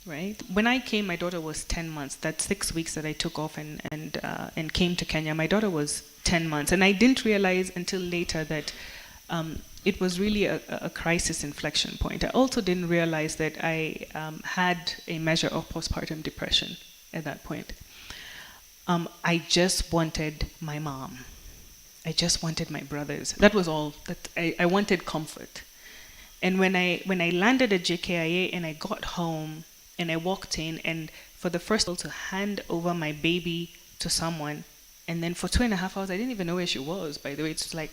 right? When I came, my daughter was 10 months. That's 6 weeks that I took off and came to Kenya. My daughter was 10 months. And I didn't realize until later that it was really a crisis inflection point. I also didn't realize that I had a measure of postpartum depression at that point. I just wanted my mom. I just wanted my brothers. That was all. That I wanted comfort. And when I landed at JKIA and I got home and I walked in, and for the first time to hand over my baby to someone, and then for 2.5 hours I didn't even know where she was. By the way, it's like,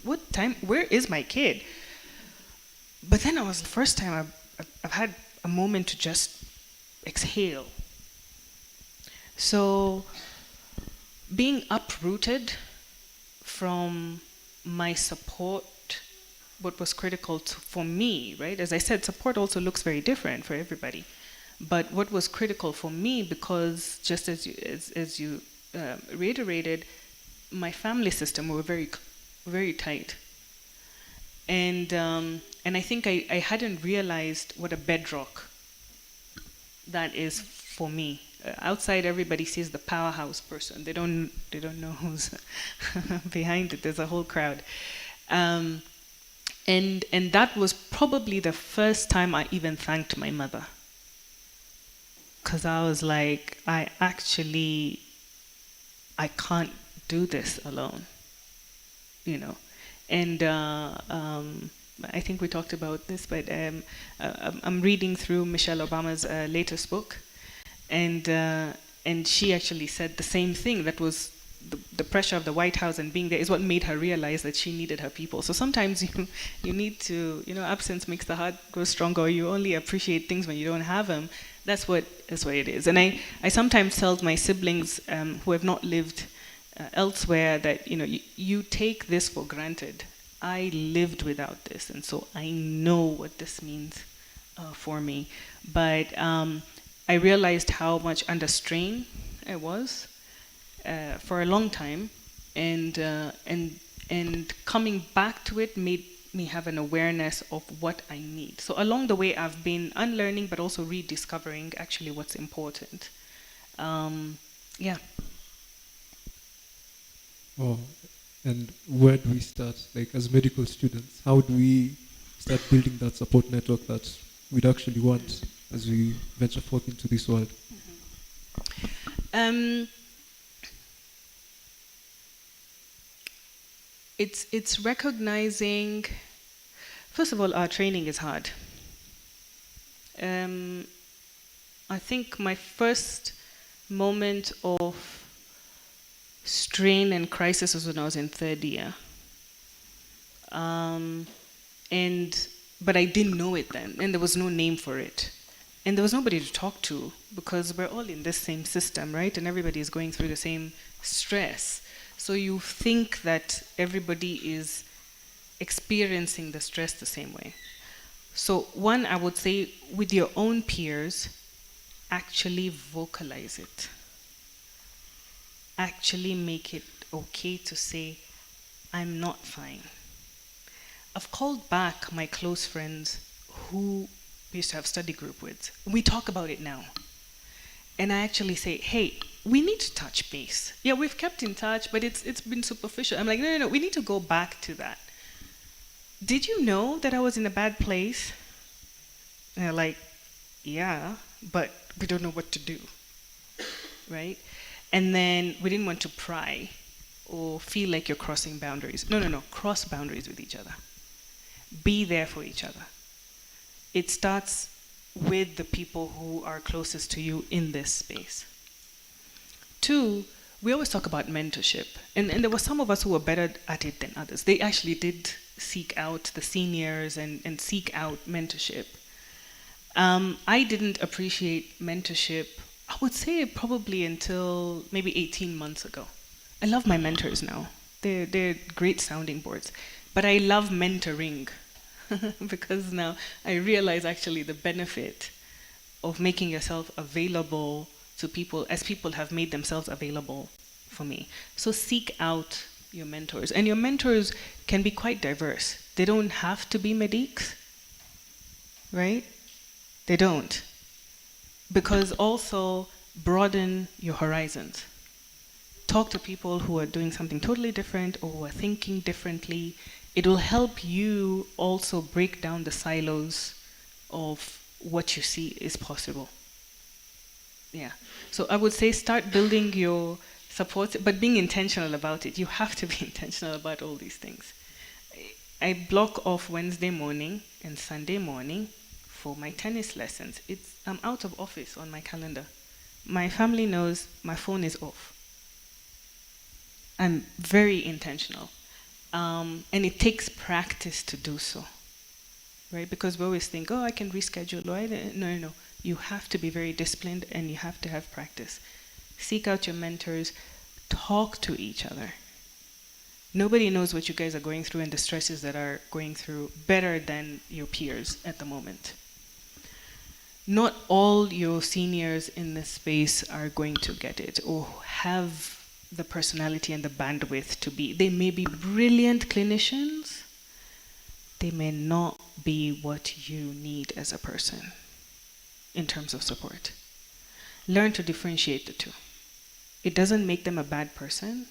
what time? Where is my kid? But then it was the first time I've had a moment to just exhale. So being uprooted from my support, what was critical for me, right? As I said, support also looks very different for everybody. But what was critical for me, because just as you reiterated, my family system were very, very tight. And I think I hadn't realized what a bedrock that is for me. Outside, everybody sees the powerhouse person. They don't know who's behind it. There's a whole crowd. And that was probably the first time I even thanked my mother. Because I was like, I can't do this alone, you know. And I think we talked about this, but I'm reading through Michelle Obama's latest book, and she actually said the same thing. That was the pressure of the White House and being there is what made her realize that she needed her people. So sometimes you need to, absence makes the heart grow stronger. Or you only appreciate things when you don't have them. That's what it is. And I sometimes tell my siblings who have not lived elsewhere that you take this for granted. I lived without this, and so I know what this means for me. But I realized how much under strain I was for a long time, and coming back to it made me have an awareness of what I need. So along the way, I've been unlearning, but also rediscovering actually what's important. Yeah. Oh, and where do we start? Like as medical students, how do we start building that support network that we'd actually want as we venture forth into this world? It's recognizing, first of all, our training is hard. I think my first moment of strain and crisis was when I was in third year. But I didn't know it then, and there was no name for it. And there was nobody to talk to, because we're all in this same system, right? And everybody is going through the same stress. So you think that everybody is experiencing the stress the same way. So one, I would say, with your own peers, actually vocalize it. Actually make it okay to say, I'm not fine. I've called back my close friends who we used to have study group with. We talk about it now. And I actually say, hey, we need to touch base. Yeah, we've kept in touch, but it's been superficial. I'm like, no, we need to go back to that. Did you know that I was in a bad place? And they're like, yeah, but we don't know what to do, right? And then we didn't want to pry or feel like you're crossing boundaries. No, cross boundaries with each other. Be there for each other. It starts with the people who are closest to you in this space. Two, we always talk about mentorship. And there were some of us who were better at it than others. They actually did seek out the seniors and seek out mentorship. I didn't appreciate mentorship, I would say probably until maybe 18 months ago. I love my mentors now. They're great sounding boards. But I love mentoring because now I realize actually the benefit of making yourself available to people as people have made themselves available for me. So seek out your mentors. And your mentors can be quite diverse. They don't have to be medics, right? They don't. because also broaden your horizons. Talk to people who are doing something totally different or who are thinking differently. It will help you also break down the silos of what you see is possible. Yeah. So I would say start building your support, but being intentional about it. You have to be intentional about all these things. I block off Wednesday morning and Sunday morning for my tennis lessons. I'm out of office on my calendar. My family knows my phone is off. I'm very intentional. And it takes practice to do so, right? Because we always think, oh, I can reschedule. No. You have to be very disciplined and you have to have practice. Seek out your mentors. Talk to each other. Nobody knows what you guys are going through and the stresses that are going through better than your peers at the moment. Not all your seniors in this space are going to get it or have the personality and the bandwidth to be. They may be brilliant clinicians. They may not be what you need as a person in terms of support. Learn to differentiate the two. It doesn't make them a bad person.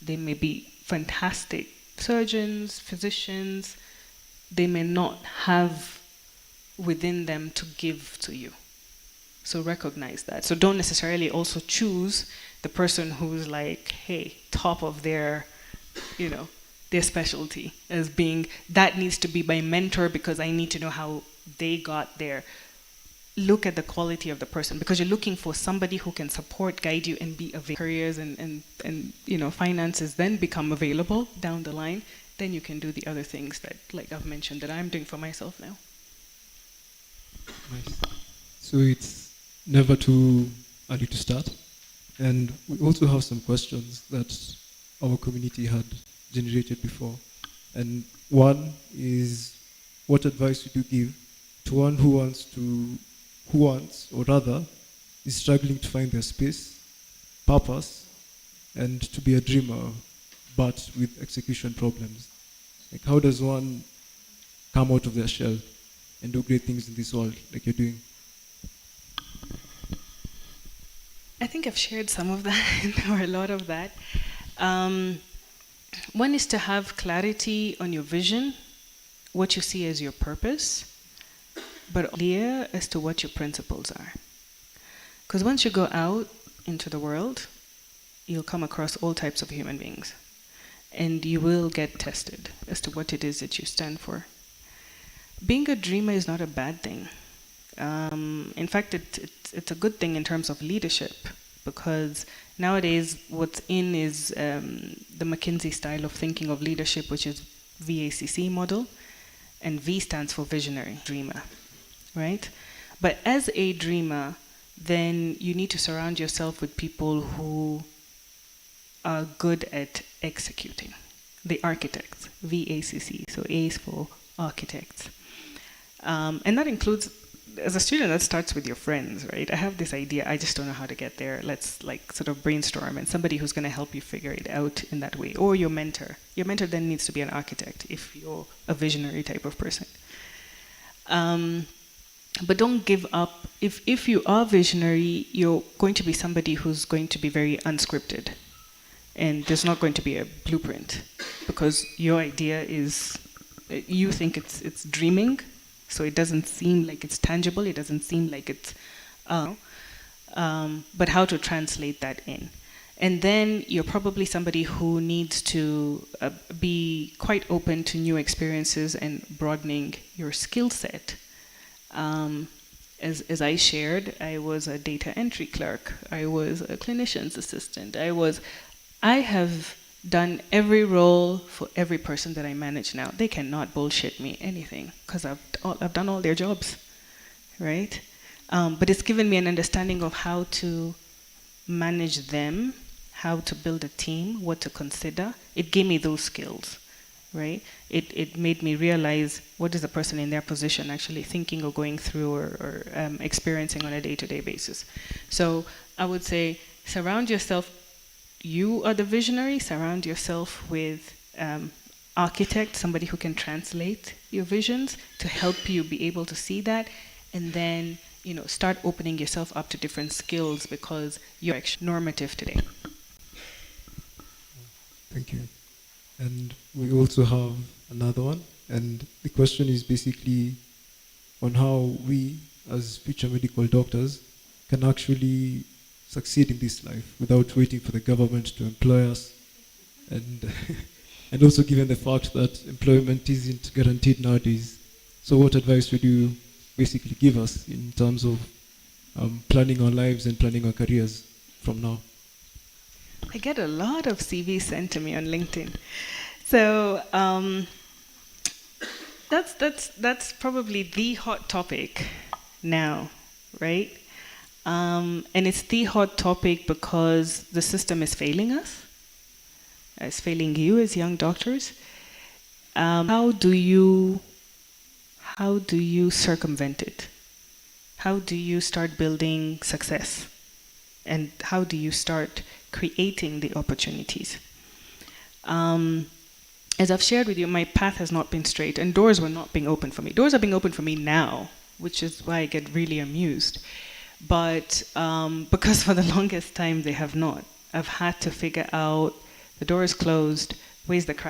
They may be fantastic surgeons, physicians. They may not have within them to give to you. So recognize that. So don't necessarily also choose the person who's like, hey, top of their, their specialty as being, that needs to be my mentor because I need to know how they got there. Look at the quality of the person because you're looking for somebody who can support, guide you, and be available. Careers and finances then become available down the line. Then you can do the other things that, like I've mentioned, that I'm doing for myself now. Nice. So it's never too early to start. And we also have some questions that our community had generated before. And one is, what advice would you give to one who wants, or rather, is struggling to find their space, purpose, and to be a dreamer, but with execution problems? Like, how does one come out of their shell and do great things in this world like you're doing? I think I've shared some of that, or a lot of that. One is to have clarity on your vision, what you see as your purpose, but clear as to what your principles are. Because once you go out into the world, you'll come across all types of human beings. And you will get tested as to what it is that you stand for. Being a dreamer is not a bad thing. In fact, it's a good thing in terms of leadership, because nowadays what's in is the McKinsey style of thinking of leadership, which is VACC model, and V stands for visionary, dreamer, right? But as a dreamer, then you need to surround yourself with people who are good at executing. The architects, VACC, so A is for architects. And that includes, as a student, that starts with your friends, right? I have this idea, I just don't know how to get there. Let's sort of brainstorm, and somebody who's going to help you figure it out in that way. Or your mentor. Your mentor then needs to be an architect if you're a visionary type of person. But don't give up. If you are visionary, you're going to be somebody who's going to be very unscripted. And there's not going to be a blueprint, because your idea is, you think it's dreaming, so it doesn't seem like it's tangible, it doesn't seem like it's, but how to translate that in. And then you're probably somebody who needs to be quite open to new experiences and broadening your skill set. As I shared, I was a data entry clerk, I was a clinician's assistant, I have done every role for every person that I manage now. They cannot bullshit me anything, because I've done all their jobs, right? But it's given me an understanding of how to manage them, how to build a team, what to consider. It gave me those skills, right? It made me realize what is the person in their position actually thinking or going through or experiencing on a day-to-day basis. So I would say surround yourself. You are the visionary. Surround yourself with architect, somebody who can translate your visions to help you be able to see that. And then start opening yourself up to different skills because you're normative today. Thank you. And we also have another one, and the question is basically on how we, as future medical doctors, can actually succeed in this life without waiting for the government to employ us, and and also given the fact that employment isn't guaranteed nowadays. So what advice would you basically give us in terms of planning our lives and planning our careers from now? I get a lot of CVs sent to me on LinkedIn. So that's probably the hot topic now, right? And it's the hot topic because the system is failing us. It's failing you as young doctors. How do you circumvent it? How do you start building success? And how do you start creating the opportunities? As I've shared with you, my path has not been straight, and doors were not being opened for me. Doors are being opened for me now, which is why I get really amused. But because for the longest time they have not. I've had to figure out, the door is closed, where's the crack